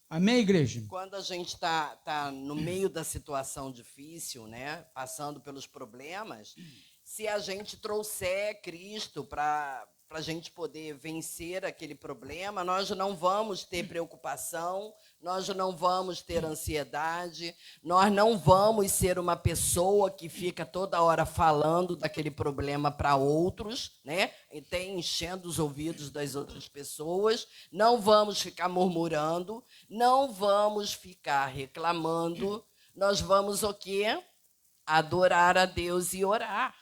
C: Amém, igreja?
B: Quando a gente tá no meio da situação difícil, né, passando pelos problemas, se a gente trouxer Cristo para a gente poder vencer aquele problema, nós não vamos ter preocupação, nós não vamos ter ansiedade, nós não vamos ser uma pessoa que fica toda hora falando daquele problema para outros, né? E tem enchendo os ouvidos das outras pessoas, não vamos ficar murmurando, não vamos ficar reclamando, nós vamos o quê? Adorar a Deus e orar.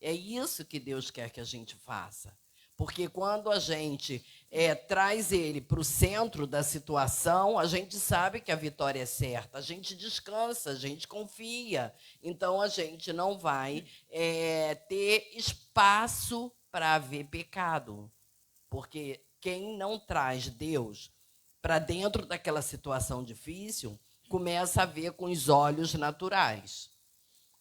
B: É isso que Deus quer que a gente faça. Porque quando a gente traz Ele para o centro da situação, a gente sabe que a vitória é certa, a gente descansa, a gente confia. Então, a gente não vai ter espaço para haver pecado. Porque quem não traz Deus para dentro daquela situação difícil, começa a ver com os olhos naturais.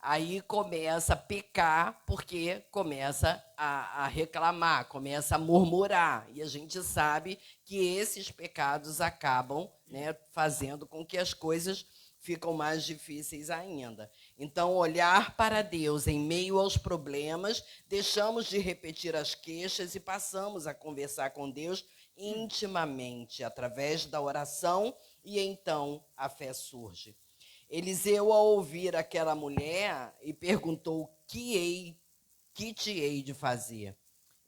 B: Aí começa a pecar, porque começa a reclamar, começa a murmurar. E a gente sabe que esses pecados acabam, né, fazendo com que as coisas ficam mais difíceis ainda. Então, olhar para Deus em meio aos problemas, deixamos de repetir as queixas e passamos a conversar com Deus intimamente, através da oração, e então a fé surge. Eliseu, ao ouvir aquela mulher, e perguntou: que te hei de fazer?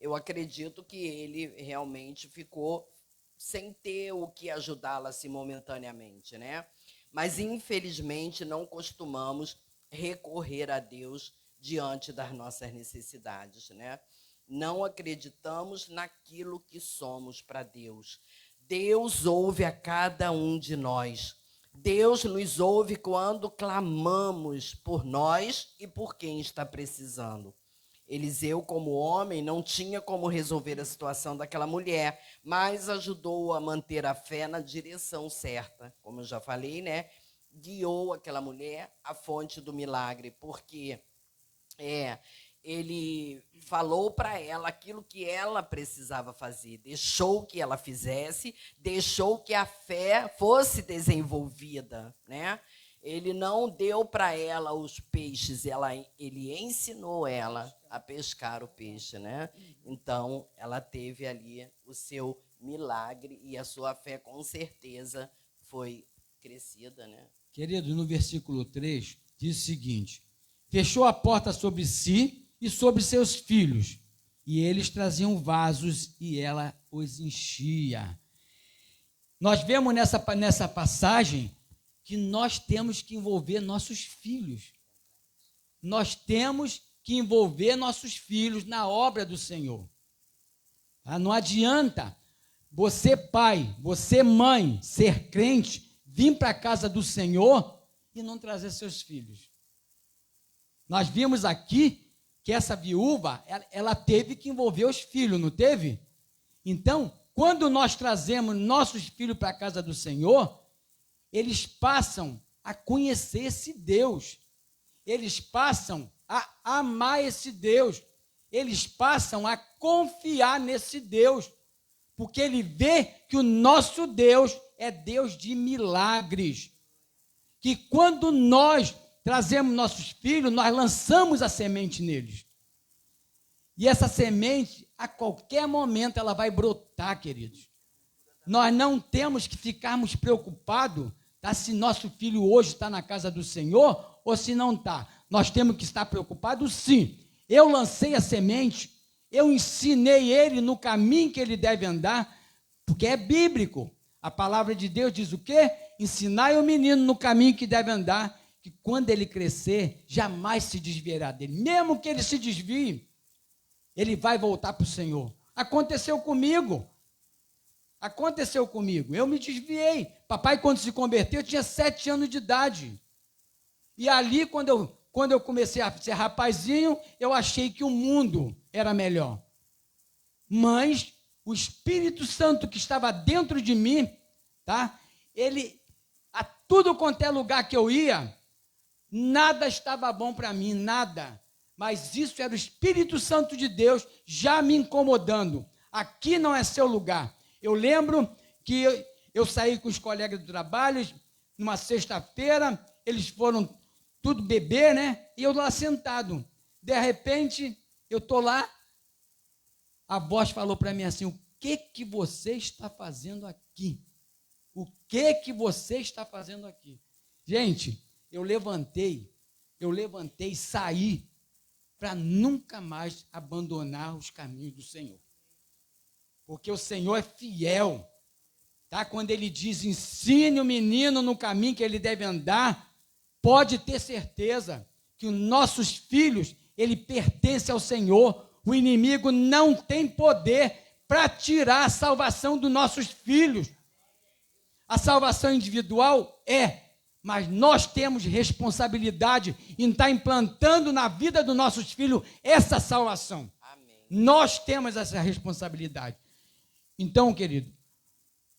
B: Eu acredito que ele realmente ficou sem ter o que ajudá-la assim momentaneamente, né? Mas, infelizmente, não costumamos recorrer a Deus diante das nossas necessidades, né? Não acreditamos naquilo que somos para Deus. Deus ouve a cada um de nós. Deus nos ouve quando clamamos por nós e por quem está precisando. Eliseu, como homem, não tinha como resolver a situação daquela mulher, mas ajudou a manter a fé na direção certa. Como eu já falei, né? Guiou aquela mulher à fonte do milagre, porque ele falou para ela aquilo que ela precisava fazer, deixou que ela fizesse, deixou que a fé fosse desenvolvida, né? Ele não deu para ela os peixes, ele ensinou ela a pescar o peixe, né? Então, ela teve ali o seu milagre e a sua fé, com certeza, foi crescida, né?
C: Querido, no versículo 3, diz o seguinte: fechou a porta sobre si e sobre seus filhos, e eles traziam vasos e ela os enchia. Nós vemos nessa passagem que nós temos que envolver nossos filhos. Nós temos que envolver nossos filhos na obra do Senhor. Não adianta você, pai, você, mãe, ser crente, vir para a casa do Senhor e não trazer seus filhos. Nós vimos aqui que essa viúva, ela teve que envolver os filhos, não teve? Então, quando nós trazemos nossos filhos para a casa do Senhor, eles passam a conhecer esse Deus, eles passam a amar esse Deus, eles passam a confiar nesse Deus, porque ele vê que o nosso Deus é Deus de milagres, que quando nós trazemos nossos filhos, nós lançamos a semente neles. E essa semente, a qualquer momento, ela vai brotar, queridos. Nós não temos que ficarmos preocupados, tá, se nosso filho hoje está na casa do Senhor ou se não está. Nós temos que estar preocupados, sim. Eu lancei a semente, eu ensinei ele no caminho que ele deve andar, porque é bíblico. A palavra de Deus diz o quê? Ensinai o menino no caminho que deve andar, que quando ele crescer, jamais se desviará dele. Mesmo que ele se desvie, ele vai voltar para o Senhor. Aconteceu comigo. Eu me desviei. Papai, quando se converteu, eu tinha 7 anos de idade. E ali, quando eu comecei a ser rapazinho, eu achei que o mundo era melhor. Mas o Espírito Santo que estava dentro de mim, tá? Ele, a tudo quanto é lugar que eu ia, nada estava bom para mim, nada. Mas isso era o Espírito Santo de Deus já me incomodando. Aqui não é seu lugar. Eu lembro que eu saí com os colegas do trabalho, numa sexta-feira, eles foram tudo beber, né? E eu lá sentado. De repente, eu estou lá, a voz falou para mim assim, o que você está fazendo aqui? O que você está fazendo aqui? Gente, eu levantei e saí para nunca mais abandonar os caminhos do Senhor. Porque o Senhor é fiel, tá? Quando Ele diz, ensine o menino no caminho que ele deve andar, pode ter certeza que os nossos filhos, ele pertence ao Senhor. O inimigo não tem poder para tirar a salvação dos nossos filhos. A salvação individual mas nós temos responsabilidade em estar implantando na vida dos nossos filhos essa salvação.
B: Amém.
C: Nós temos essa responsabilidade. Então, querido,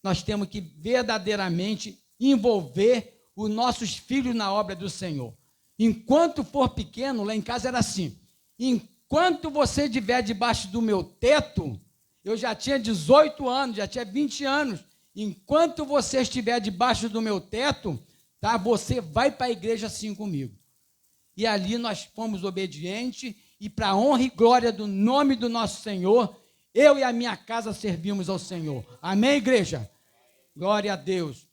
C: nós temos que verdadeiramente envolver os nossos filhos na obra do Senhor. Enquanto for pequeno, lá em casa era assim, enquanto você estiver debaixo do meu teto, eu já tinha 18 anos, já tinha 20 anos, enquanto você estiver debaixo do meu teto, tá, você vai para a igreja assim comigo. E ali nós fomos obedientes, e para a honra e glória do nome do nosso Senhor, eu e a minha casa servimos ao Senhor. Amém, igreja? Glória a Deus.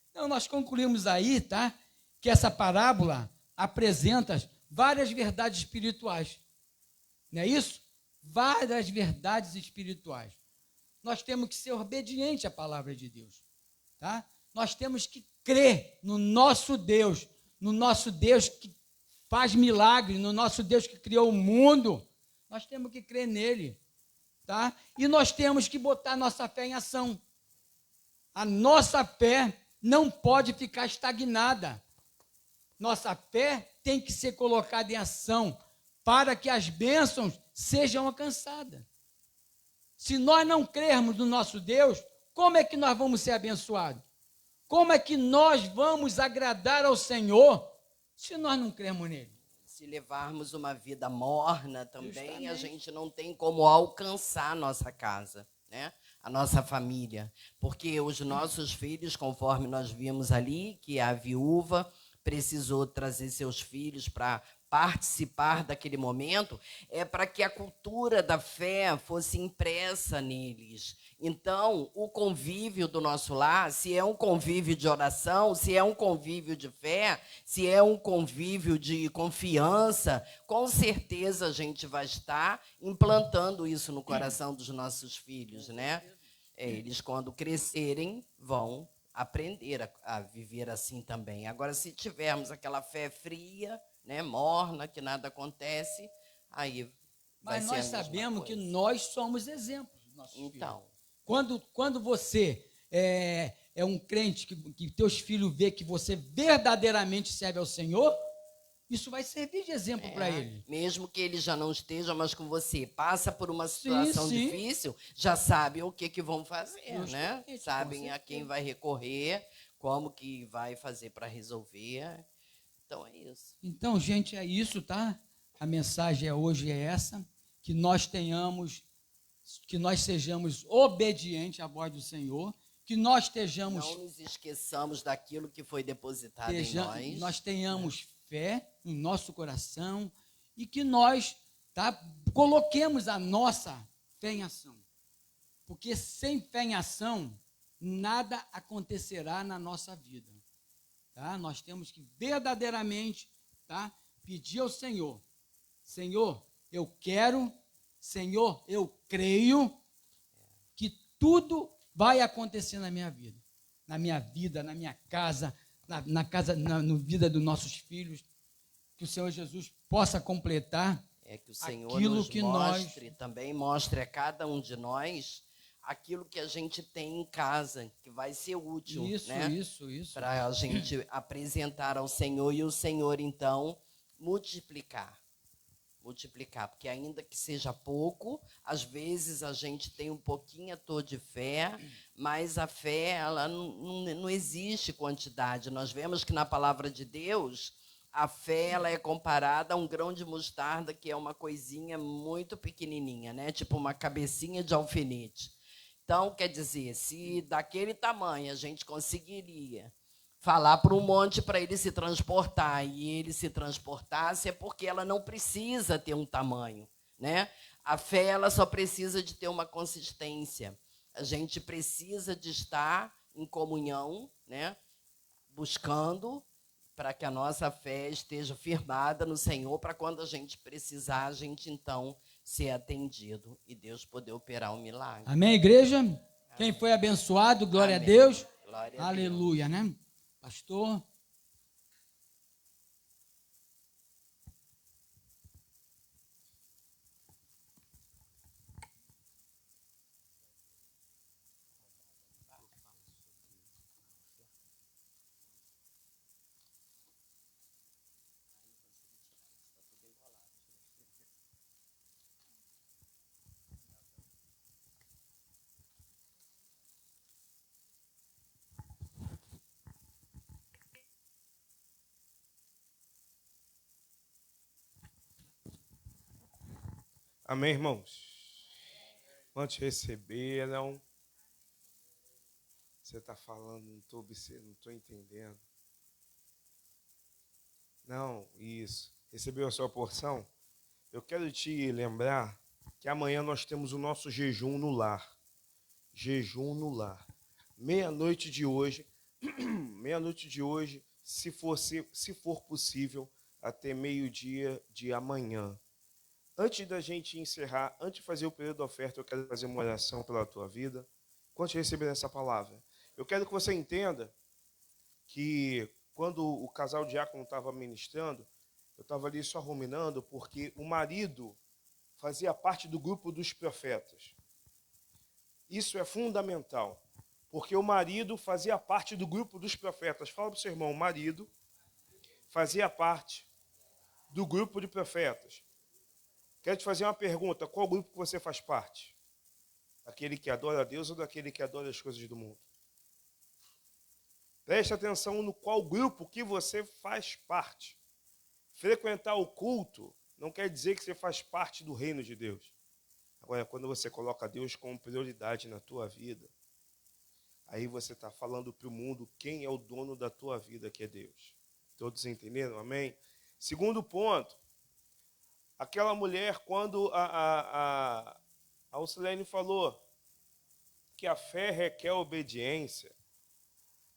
C: Então, nós concluímos aí, tá? Que essa parábola apresenta várias verdades espirituais. Não é isso? Várias verdades espirituais. Nós temos que ser obedientes à palavra de Deus, tá? Nós temos que crer no nosso Deus que faz milagres, no nosso Deus que criou o mundo. Nós temos que crer nele, tá? E nós temos que botar nossa fé em ação. A nossa fé não pode ficar estagnada. Nossa fé tem que ser colocada em ação para que as bênçãos sejam alcançadas. Se nós não crermos no nosso Deus, como é que nós vamos ser abençoados? Como é que nós vamos agradar ao Senhor se nós não crermos nele?
B: Se levarmos uma vida morna também,
C: Justamente.
B: a gente não tem como alcançar a nossa casa, né? A nossa família. Porque os nossos filhos, conforme nós vimos ali, que a viúva precisou trazer seus filhos para participar daquele momento, é para que a cultura da fé fosse impressa neles. Então, o convívio do nosso lar, se é um convívio de oração, se é um convívio de fé, se é um convívio de confiança, com certeza a gente vai estar implantando isso no coração dos nossos filhos, né? Eles, quando crescerem, vão aprender a viver assim também. Agora, se tivermos aquela fé fria, né, morna, que nada acontece, aí vai
C: Mas
B: ser
C: nós
B: a mesma
C: sabemos que
B: coisa.
C: nós somos exemplos dos nossos filhos.
B: Então,
C: Quando você é um crente, que teus filhos vê que você verdadeiramente serve ao Senhor, isso vai servir de exemplo para ele.
B: mesmo que ele já não esteja mais com você, passa por uma situação
C: sim.
B: difícil, já sabe o que vão fazer, né?
C: Justamente,
B: Sabem
C: com
B: a quem
C: certeza.
B: vai recorrer, como que vai fazer para resolver. Então é isso.
C: Então, gente, é isso, tá? A mensagem hoje é essa, que nós sejamos obedientes à voz do Senhor, que nós estejamos...
B: Não nos esqueçamos daquilo que foi depositado em nós.
C: Nós tenhamos fé no nosso coração e que nós, tá, coloquemos a nossa fé em ação. Porque sem fé em ação, nada acontecerá na nossa vida. Tá? Nós temos que verdadeiramente, tá, pedir ao Senhor, Senhor, eu quero, Senhor, eu creio que tudo vai acontecer na minha vida, na minha casa, na vida dos nossos filhos. que o Senhor Jesus possa completar
B: É que o Senhor
C: aquilo
B: nos
C: que
B: mostre, também mostre a cada um de nós aquilo que a gente tem em casa, que vai ser útil, né?
C: Isso.
B: Para a gente apresentar ao Senhor e o Senhor, então, multiplicar. Multiplicar, porque ainda que seja pouco, às vezes a gente tem um pouquinho de fé, mas a fé, ela não existe quantidade. Nós vemos que na palavra de Deus, a fé, ela é comparada a um grão de mostarda, que é uma coisinha muito pequenininha, né? Tipo uma cabecinha de alfinete. Então, quer dizer, se daquele tamanho a gente conseguiria falar para um monte para ele se transportar e ele se transportasse, é porque ela não precisa ter um tamanho, né? A fé, ela só precisa de ter uma consistência. A gente precisa de estar em comunhão, né? Buscando para que a nossa fé esteja firmada no Senhor, para quando a gente precisar, a gente então ser atendido e Deus poder operar um milagre.
C: Amém, igreja? Quem foi abençoado, glória
B: Amém.
C: a Deus.
B: Glória a
C: Aleluia,
B: Deus.
C: né? Pastor.
D: Amém, irmãos? Quantos receberam? Você está falando, não estou entendendo. Não, isso. Recebeu a sua porção? Eu quero te lembrar que amanhã nós temos o nosso jejum no lar. Jejum no lar. Meia-noite de hoje, se for possível, até meio-dia de amanhã. Antes da gente encerrar, antes de fazer o período da oferta, eu quero fazer uma oração pela tua vida. Quantos receberam essa palavra? Eu quero que você entenda que quando o casal diácono estava ministrando, eu estava ali só ruminando, porque o marido fazia parte do grupo dos profetas. Isso é fundamental, porque o marido fazia parte do grupo dos profetas. Fala para o seu irmão, o marido fazia parte do grupo de profetas. Quero te fazer uma pergunta, qual grupo que você faz parte? Daquele que adora a Deus ou daquele que adora as coisas do mundo? Preste atenção no qual grupo que você faz parte. Frequentar o culto não quer dizer que você faz parte do reino de Deus. Agora, quando você coloca Deus como prioridade na tua vida, aí você está falando para o mundo quem é o dono da tua vida, que é Deus. Todos entenderam? Amém? Segundo ponto, aquela mulher, quando a Alcilene falou que a fé requer obediência,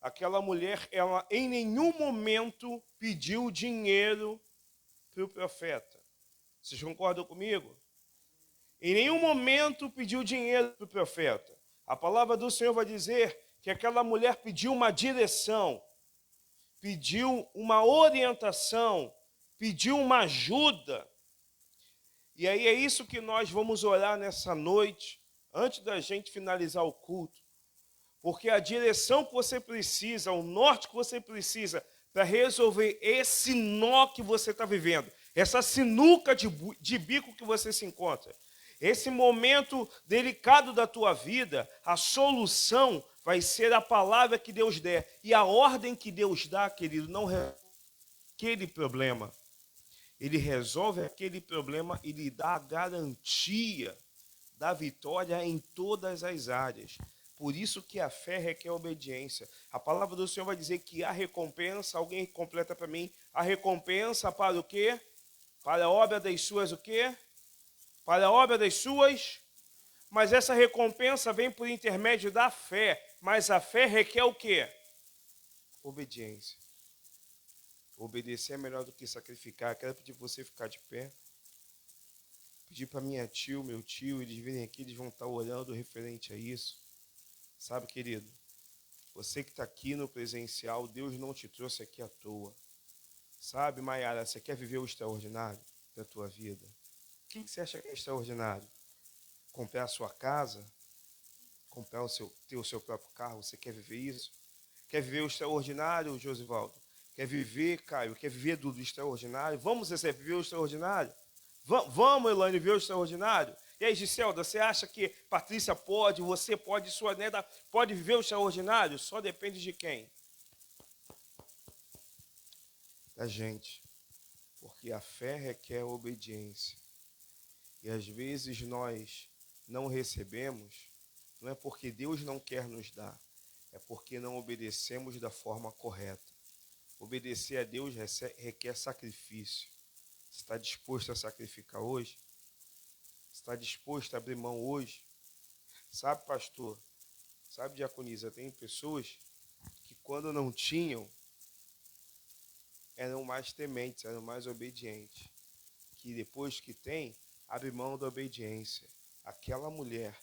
D: aquela mulher, ela em nenhum momento pediu dinheiro para o profeta. Vocês concordam comigo? Em nenhum momento pediu dinheiro para o profeta. A palavra do Senhor vai dizer que aquela mulher pediu uma direção, pediu uma orientação, pediu uma ajuda. E aí é isso que nós vamos orar nessa noite, antes da gente finalizar o culto. Porque a direção que você precisa, o norte que você precisa para resolver esse nó que você está vivendo, essa sinuca de bico que você se encontra, esse momento delicado da tua vida, a solução vai ser a palavra que Deus der. E a ordem que Deus dá, querido, não resolve aquele problema. Ele resolve aquele problema e lhe dá a garantia da vitória em todas as áreas. Por isso que a fé requer obediência. A palavra do Senhor vai dizer que a recompensa, alguém completa para mim, a recompensa para o quê? Para a obra das suas o quê? Para a obra das suas, mas essa recompensa vem por intermédio da fé. Mas a fé requer o quê? Obediência. Obedecer é melhor do que sacrificar. Quero pedir para você ficar de pé. Pedir para minha tia, meu tio, eles virem aqui, eles vão estar orando referente a isso. Sabe, querido, você que está aqui no presencial, Deus não te trouxe aqui à toa. Sabe, Maiara, você quer viver o extraordinário da tua vida? O que você acha que é extraordinário? Comprar a sua casa? Ter o seu próprio carro? Você quer viver isso? Quer viver o extraordinário, Josivaldo? Quer viver, Caio? Quer viver do extraordinário? Vamos, Zé, viver o extraordinário? Vamos, Elaine, viver o extraordinário? E aí, Giselda, você acha que Patrícia pode, você pode, sua neta pode viver o extraordinário? Só depende de quem? Da gente. Porque a fé requer obediência. E às vezes nós não recebemos, não é porque Deus não quer nos dar, é porque não obedecemos da forma correta. Obedecer a Deus requer sacrifício. Você está disposto a sacrificar hoje? Você está disposto a abrir mão hoje? Sabe, pastor? Sabe, diaconisa, tem pessoas que quando não tinham, eram mais tementes, eram mais obedientes. Que depois que tem, abre mão da obediência. Aquela mulher,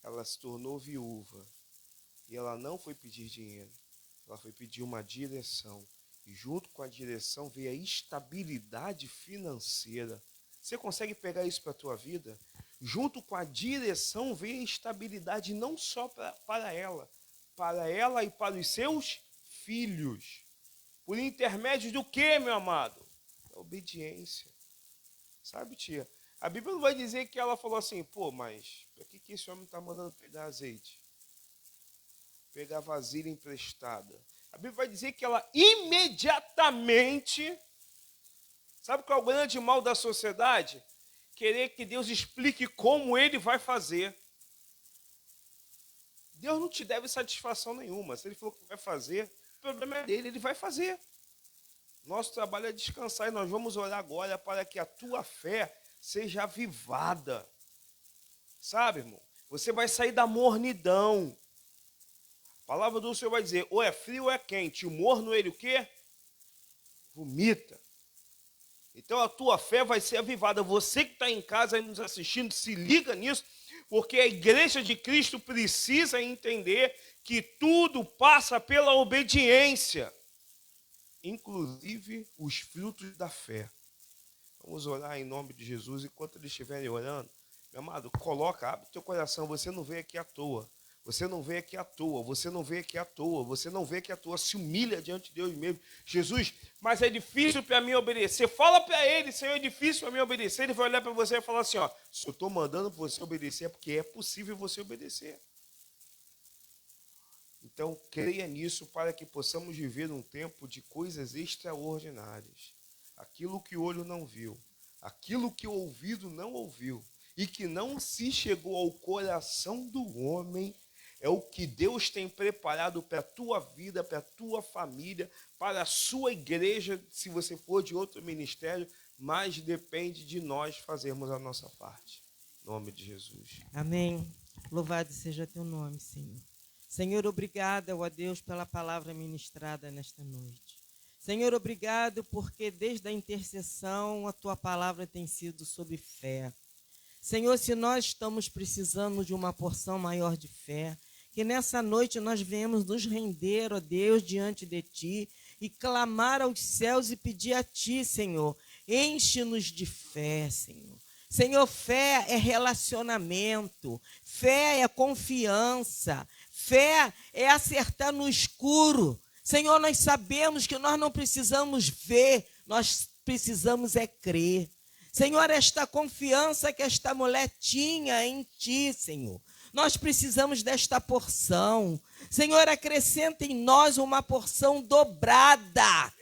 D: ela se tornou viúva. E ela não foi pedir dinheiro. Ela foi pedir uma direção. E junto com a direção veio a estabilidade financeira. Você consegue pegar isso para a tua vida? Junto com a direção veio a estabilidade não só para ela e para os seus filhos. Por intermédio do quê, meu amado? Da obediência. Sabe, tia? A Bíblia não vai dizer que ela falou assim, pô, mas para que esse homem está mandando pegar azeite? Pegar vasilha emprestada. A Bíblia vai dizer que ela imediatamente... Sabe qual é o grande mal da sociedade? Querer que Deus explique como ele vai fazer. Deus não te deve satisfação nenhuma. Se ele falou que vai fazer, o problema é dele, ele vai fazer. Nosso trabalho é descansar e nós vamos orar agora para que a tua fé seja avivada. Sabe, irmão? Você vai sair da mornidão. A palavra do Senhor vai dizer, ou é frio ou é quente. O morno, ele o quê? Vomita. Então a tua fé vai ser avivada. Você que está em casa aí nos assistindo, se liga nisso, porque a igreja de Cristo precisa entender que tudo passa pela obediência, inclusive os frutos da fé. Vamos orar em nome de Jesus. Enquanto eles estiverem orando, meu amado, abre teu coração. Você não veio aqui à toa. Você não veio aqui à toa, você não veio aqui à toa, você não veio aqui à toa, se humilha diante de Deus mesmo. Jesus, mas é difícil para mim obedecer. Fala para ele, Senhor, é difícil para mim obedecer. Ele vai olhar para você e falar assim, ó, se eu estou mandando você obedecer, é porque é possível você obedecer. Então, creia nisso para que possamos viver um tempo de coisas extraordinárias. Aquilo que o olho não viu, aquilo que o ouvido não ouviu e que não se chegou ao coração do homem, é o que Deus tem preparado para a tua vida, para a tua família, para a sua igreja, se você for de outro ministério, mas depende de nós fazermos a nossa parte. Em nome de Jesus.
E: Amém. Louvado seja teu nome, Senhor. Senhor, obrigado, ó Deus, pela palavra ministrada nesta noite. Senhor, obrigado porque desde a intercessão a tua palavra tem sido sobre fé. Senhor, se nós estamos precisando de uma porção maior de fé, que nessa noite nós venhamos nos render, ó Deus, diante de Ti e clamar aos céus e pedir a Ti, Senhor, enche-nos de fé, Senhor. Senhor, fé é relacionamento, fé é confiança, fé é acertar no escuro. Senhor, nós sabemos que nós não precisamos ver, nós precisamos é crer. Senhor, esta confiança que esta mulher tinha em Ti, Senhor, nós precisamos desta porção. Senhor, acrescenta em nós uma porção dobrada.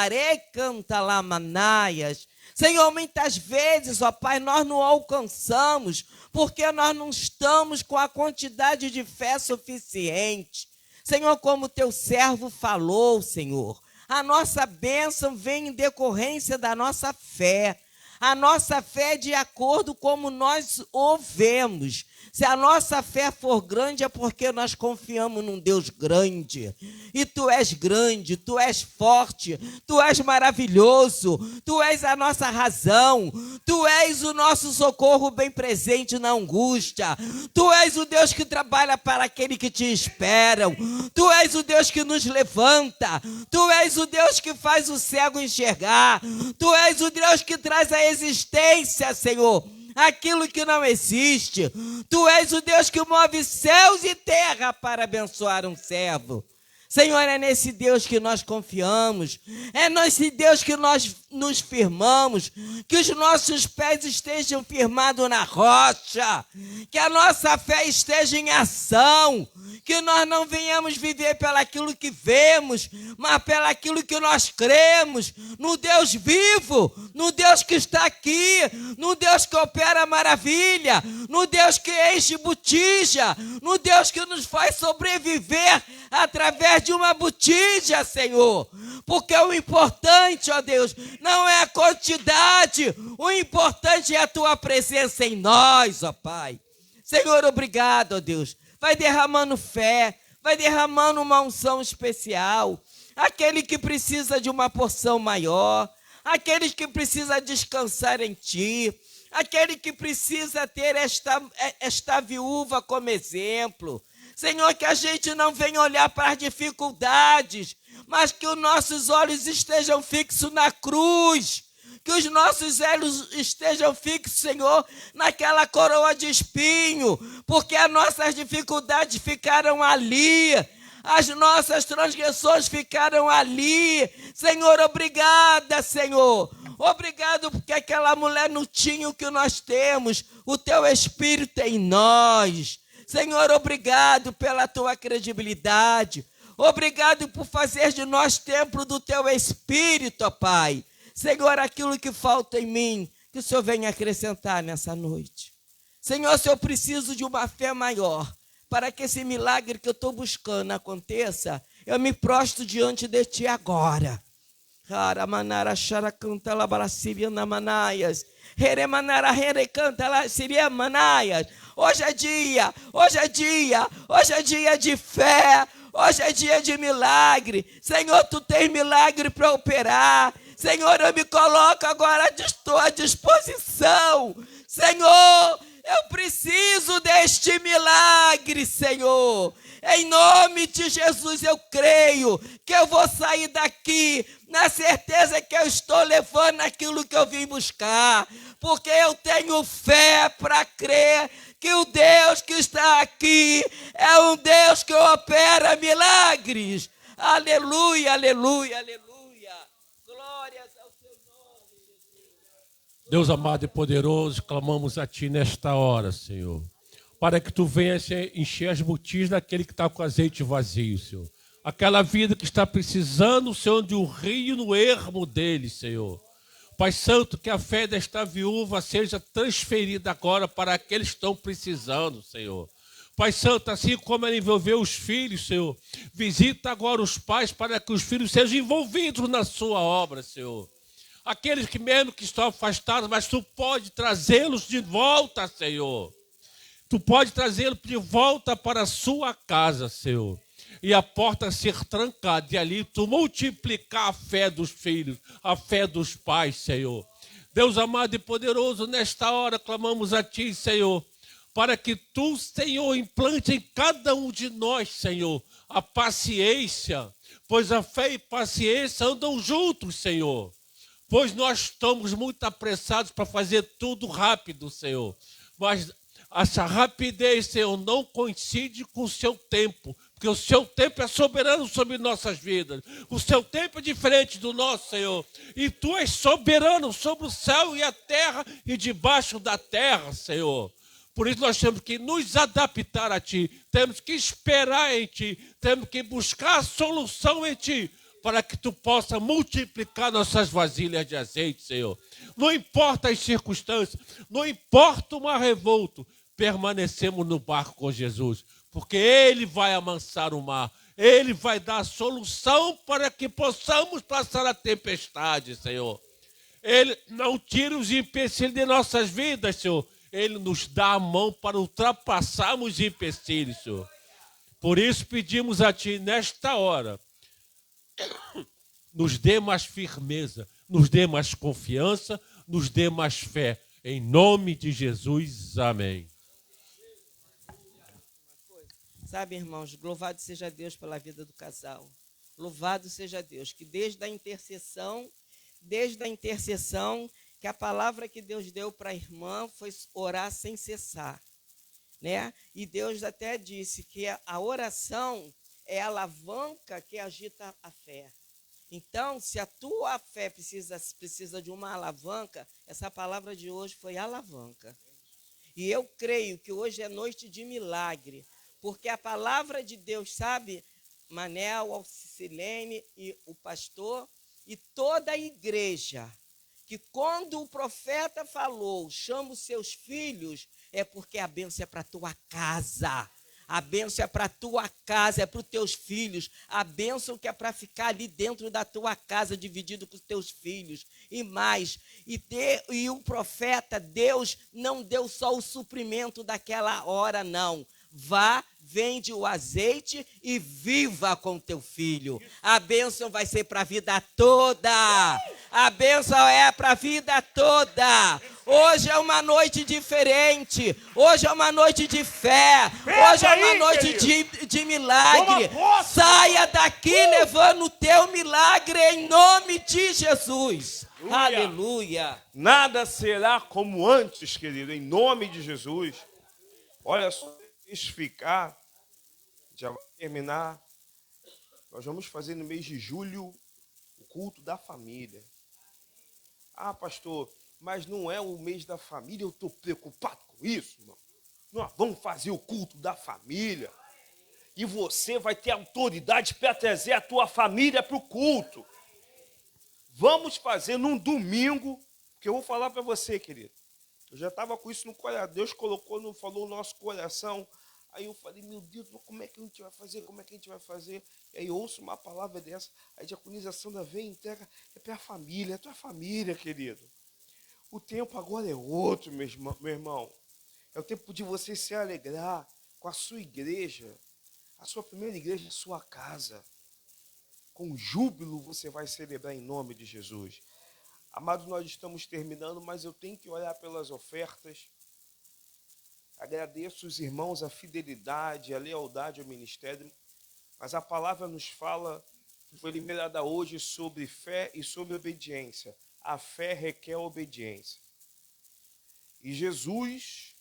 E: Recanta lá, manaias. Senhor, muitas vezes, ó Pai, nós não alcançamos, porque nós não estamos com a quantidade de fé suficiente. Senhor, como teu servo falou, Senhor, a nossa bênção vem em decorrência da nossa fé. A nossa fé é de acordo como nós o vemos. Se a nossa fé for grande, é porque nós confiamos num Deus grande. E tu és grande, tu és forte, tu és maravilhoso, tu és a nossa razão, tu és o nosso socorro bem presente na angústia. Tu és o Deus que trabalha para aquele que te esperam. Tu és o Deus que nos levanta. Tu és o Deus que faz o cego enxergar. Tu és o Deus que traz à existência, Senhor, aquilo que não existe. Tu és o Deus que move céus e terra para abençoar um servo. Senhor, é nesse Deus que nós confiamos, é nesse Deus que nós nos firmamos, que os nossos pés estejam firmados na rocha, que a nossa fé esteja em ação, que nós não venhamos viver pelaquilo que vemos, mas pelaquilo que nós cremos, no Deus vivo, no Deus que está aqui, no Deus que opera maravilha, no Deus que enche botija, no Deus que nos faz sobreviver através de uma botija, Senhor. Porque o importante, ó Deus, não é a quantidade, o importante é a tua presença em nós, ó Pai. Senhor, obrigado, ó Deus. Vai derramando fé, vai derramando uma unção especial. Aquele que precisa de uma porção maior, aquele que precisa descansar em Ti, aquele que precisa ter esta viúva como exemplo. Senhor, que a gente não venha olhar para as dificuldades, mas que os nossos olhos estejam fixos na cruz, que os nossos olhos estejam fixos, Senhor, naquela coroa de espinho, porque as nossas dificuldades ficaram ali, as nossas transgressões ficaram ali. Senhor, obrigada, Senhor. Obrigado porque aquela mulher não tinha o que nós temos, o Teu Espírito em nós. Senhor, obrigado pela Tua credibilidade. Obrigado por fazer de nós templo do Teu Espírito, ó Pai. Senhor, aquilo que falta em mim, que o Senhor venha acrescentar nessa noite. Senhor, se eu preciso de uma fé maior, para que esse milagre que eu estou buscando aconteça, eu me prostro diante de Ti agora. Hoje é dia, hoje é dia, hoje é dia de fé, hoje é dia de milagre. Senhor, Tu tens milagre para operar. Senhor, eu me coloco agora, estou à disposição. Senhor, eu preciso deste milagre, Senhor. Em nome de Jesus eu creio que eu vou sair daqui na certeza que eu estou levando aquilo que eu vim buscar, porque eu tenho fé para crer que o Deus que está aqui é um Deus que opera milagres. Aleluia, aleluia, aleluia. Glórias ao Teu nome, Jesus.
F: Deus amado e poderoso, clamamos a Ti nesta hora, Senhor, para que Tu venhas encher as botijas daquele que está com azeite vazio, Senhor. Aquela vida que está precisando, Senhor, de um rio no ermo dele, Senhor. Pai Santo, que a fé desta viúva seja transferida agora para aqueles que estão precisando, Senhor. Pai Santo, assim como ela envolveu os filhos, Senhor, visita agora os pais para que os filhos sejam envolvidos na sua obra, Senhor. Aqueles que mesmo que estão afastados, mas Tu pode trazê-los de volta, Senhor. Tu pode trazê-los de volta para a sua casa, Senhor. E a porta ser trancada, e ali Tu multiplicar a fé dos filhos, a fé dos pais, Senhor. Deus amado e poderoso, nesta hora clamamos a Ti, Senhor, para que Tu, Senhor, implante em cada um de nós, Senhor, a paciência, pois a fé e paciência andam juntos, Senhor. Pois nós estamos muito apressados para fazer tudo rápido, Senhor. Mas essa rapidez, Senhor, não coincide com o Seu tempo, porque o Seu tempo é soberano sobre nossas vidas. O Seu tempo é diferente do nosso, Senhor. E Tu és soberano sobre o céu e a terra e debaixo da terra, Senhor. Por isso nós temos que nos adaptar a Ti, temos que esperar em Ti, temos que buscar a solução em Ti, para que Tu possa multiplicar nossas vasilhas de azeite, Senhor. Não importa as circunstâncias, não importa o mar revolto, permanecemos no barco com Jesus, porque Ele vai amansar o mar, Ele vai dar a solução para que possamos passar a tempestade, Senhor. Ele não tira os empecilhos de nossas vidas, Senhor. Ele nos dá a mão para ultrapassarmos empecilhos, Senhor. Por isso pedimos a Ti nesta hora, nos dê mais firmeza, nos dê mais confiança, nos dê mais fé. Em nome de Jesus, amém.
E: Sabe, irmãos, louvado seja Deus pela vida do casal. Louvado seja Deus, que desde a intercessão, que a palavra que Deus deu para a irmã foi orar sem cessar, né? E Deus até disse que a oração é a alavanca que agita a fé. Então, se a tua fé precisa de uma alavanca, essa palavra de hoje foi alavanca. E eu creio que hoje é noite de milagre, porque a palavra de Deus, sabe, Manel, Alcilene e o pastor e toda a igreja, que quando o profeta falou, chama os seus filhos, é porque a bênção é para a tua casa. A bênção é para a tua casa, é para os teus filhos. A bênção que é para ficar ali dentro da tua casa, dividido com os teus filhos. E mais, e o profeta, Deus não deu só o suprimento daquela hora, não. Vá, vende o azeite e viva com teu filho. A bênção vai ser para a vida toda. A bênção é para a vida toda. Hoje é uma noite diferente. Hoje é uma noite de fé. Hoje é uma noite de milagre. Saia daqui levando o teu milagre em nome de Jesus. Aleluia.
D: Nada será como antes, querido, em nome de Jesus. Olha só, ficar, já vai terminar. Nós vamos fazer no mês de julho o culto da família. Ah, pastor, mas não é o mês da família, eu estou preocupado com isso, irmão. Nós vamos fazer o culto da família. E você vai ter autoridade para trazer a tua família para o culto. Vamos fazer num domingo, que eu vou falar para você, querido. Eu já estava com isso no coração. Deus falou no nosso coração. Aí eu falei, meu Deus, como é que a gente vai fazer? Como é que a gente vai fazer? E aí eu ouço uma palavra dessa. A diaconização da vem entrega é para a família, é a tua família, querido. O tempo agora é outro, meu irmão. É o tempo de você se alegrar com a sua igreja. A sua primeira igreja é a sua casa. Com júbilo você vai celebrar em nome de Jesus. Amados, nós estamos terminando, mas eu tenho que olhar pelas ofertas. Agradeço os irmãos a fidelidade, a lealdade ao ministério, mas a palavra nos fala, foi liberada hoje, sobre fé e sobre obediência. A fé requer obediência. E Jesus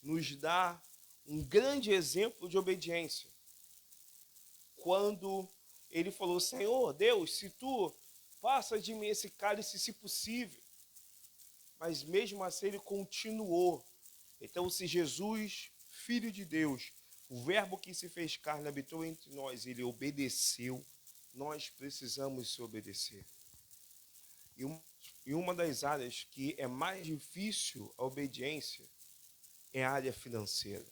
D: nos dá um grande exemplo de obediência. Quando ele falou, Senhor, Deus, se tu passa de mim esse cálice, se possível. Mas mesmo assim ele continuou. Então, se Jesus, Filho de Deus, o verbo que se fez carne, habitou entre nós, ele obedeceu, nós precisamos se obedecer. E uma das áreas que é mais difícil a obediência é a área financeira.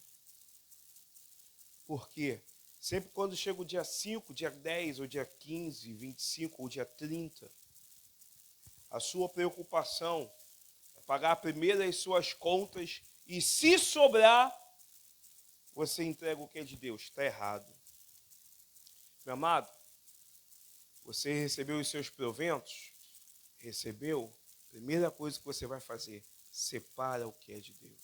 D: Por quê? Sempre quando chega o dia 5, dia 10, ou dia 15, 25, ou dia 30, a sua preocupação é pagar primeiro as suas contas e, se sobrar, você entrega o que é de Deus. Está errado. Meu amado, você recebeu os seus proventos? Recebeu? Primeira coisa que você vai fazer, separa o que é de Deus.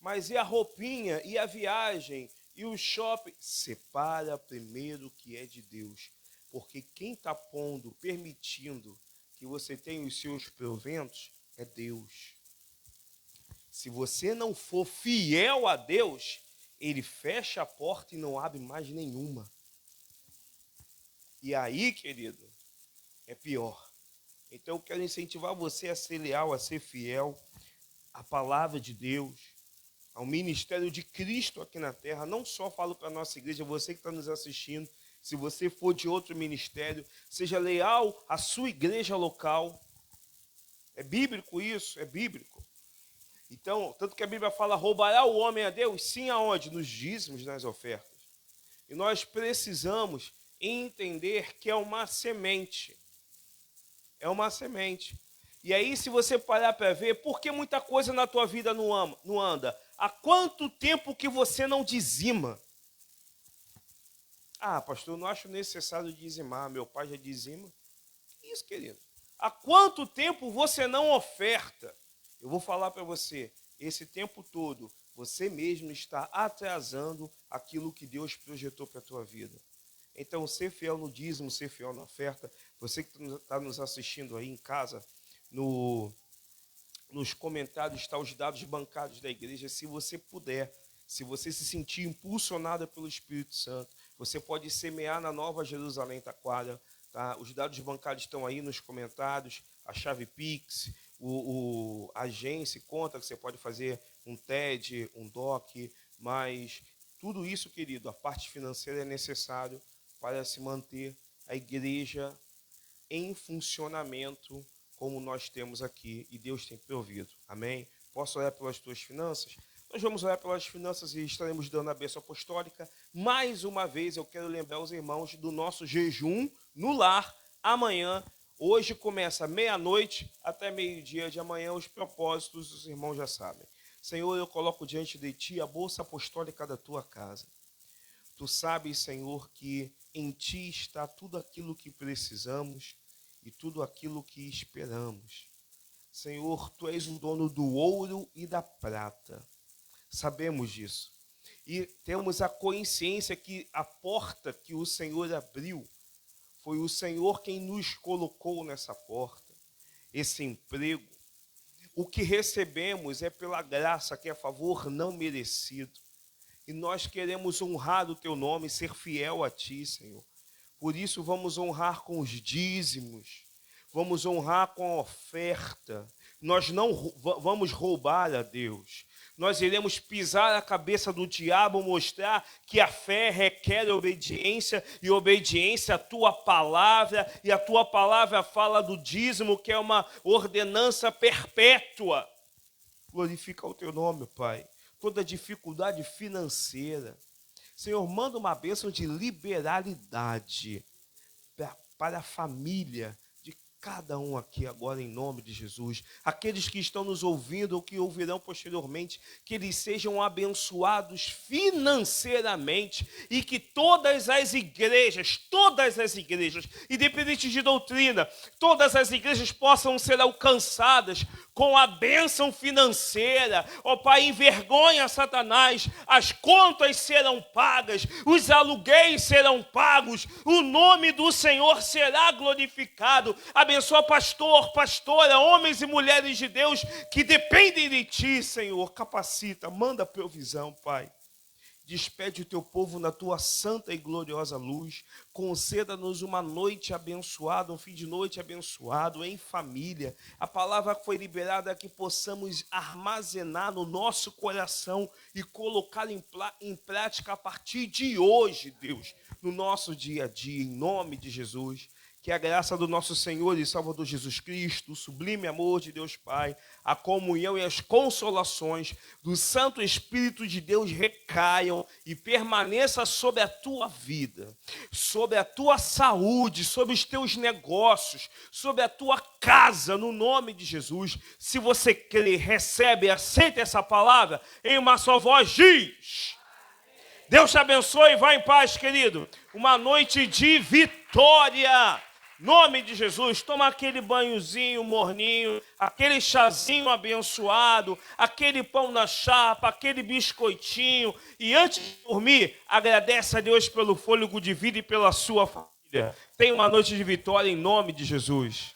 D: Mas e a roupinha, e a viagem, e o shopping? Separa primeiro o que é de Deus. Porque quem está pondo, permitindo que você tenha os seus proventos, é Deus. Se você não for fiel a Deus, ele fecha a porta e não abre mais nenhuma. E aí, querido, é pior. Então eu quero incentivar você a ser leal, a ser fiel à palavra de Deus, ao ministério de Cristo aqui na terra. Não só falo para a nossa igreja, você que está nos assistindo, se você for de outro ministério, seja leal à sua igreja local. É bíblico isso? É bíblico. Então, tanto que a Bíblia fala, roubará o homem a Deus? Sim, aonde? Nos dízimos, nas ofertas. E nós precisamos entender que é uma semente. É uma semente. E aí, se você parar para ver, por que muita coisa na tua vida não anda? Há quanto tempo que você não dizima? Ah, pastor, eu não acho necessário dizimar. Meu pai já dizima. Isso, querido. Há quanto tempo você não oferta? Eu vou falar para você, esse tempo todo, você mesmo está atrasando aquilo que Deus projetou para a tua vida. Então, ser fiel no dízimo, ser fiel na oferta. Você que está nos assistindo aí em casa, nos comentários estão os dados bancários da igreja. Se você puder, se você se sentir impulsionado pelo Espírito Santo, você pode semear na Nova Jerusalém Taquara. Tá? Os dados bancários estão aí nos comentários, a chave Pix, a agência, conta que você pode fazer um TED, um DOC, mas tudo isso, querido, a parte financeira é necessário para se manter a igreja em funcionamento como nós temos aqui e Deus tem provido. Amém? Posso orar pelas tuas finanças? Nós vamos orar pelas finanças e estaremos dando a bênção apostólica. Mais uma vez, eu quero lembrar os irmãos do nosso jejum no lar amanhã. Hoje começa meia-noite até meio-dia de amanhã. Os propósitos os irmãos já sabem. Senhor, eu coloco diante de Ti a bolsa apostólica da Tua casa. Tu sabes, Senhor, que em Ti está tudo aquilo que precisamos e tudo aquilo que esperamos. Senhor, Tu és o dono do ouro e da prata. Sabemos disso. E temos a consciência que a porta que o Senhor abriu, foi o Senhor quem nos colocou nessa porta, esse emprego. O que recebemos é pela graça, que é favor não merecido. E nós queremos honrar o Teu nome, ser fiel a Ti, Senhor. Por isso vamos honrar com os dízimos, vamos honrar com a oferta. Nós não vamos roubar a Deus. Nós iremos pisar a cabeça do diabo, mostrar que a fé requer obediência e obediência à Tua palavra. E a Tua palavra fala do dízimo, que é uma ordenança perpétua. Glorifica o Teu nome, Pai. Toda dificuldade financeira, Senhor, manda uma bênção de liberalidade para a família de cada um aqui agora, em nome de Jesus. Aqueles que estão nos ouvindo ou que ouvirão posteriormente, que eles sejam abençoados financeiramente e que todas as igrejas, independente de doutrina, todas as igrejas possam ser alcançadas com a bênção financeira. Ó Pai, envergonha Satanás, as contas serão pagas, os aluguéis serão pagos, o nome do Senhor será glorificado. Abençoa pastor, pastora, homens e mulheres de Deus que dependem de Ti, Senhor. Capacita, manda provisão, Pai. Despede o Teu povo na Tua santa e gloriosa luz. Conceda-nos uma noite abençoada, um fim de noite abençoado, em família. A palavra foi liberada que possamos armazenar no nosso coração e colocar em prática a partir de hoje, Deus, no nosso dia a dia, em nome de Jesus. Que a graça do nosso Senhor e Salvador Jesus Cristo, o sublime amor de Deus Pai, a comunhão e as consolações do Santo Espírito de Deus recaiam e permaneça sobre a tua vida, sobre a tua saúde, sobre os teus negócios, sobre a tua casa, no nome de Jesus. Se você crê, recebe e aceita essa palavra, em uma só voz diz: Deus te abençoe e vá em paz, querido. Uma noite de vitória. Nome de Jesus, toma aquele banhozinho morninho, aquele chazinho abençoado, aquele pão na chapa, aquele biscoitinho. E antes de dormir, agradece a Deus pelo fôlego de vida e pela sua família. Tenha uma noite de vitória em nome de Jesus.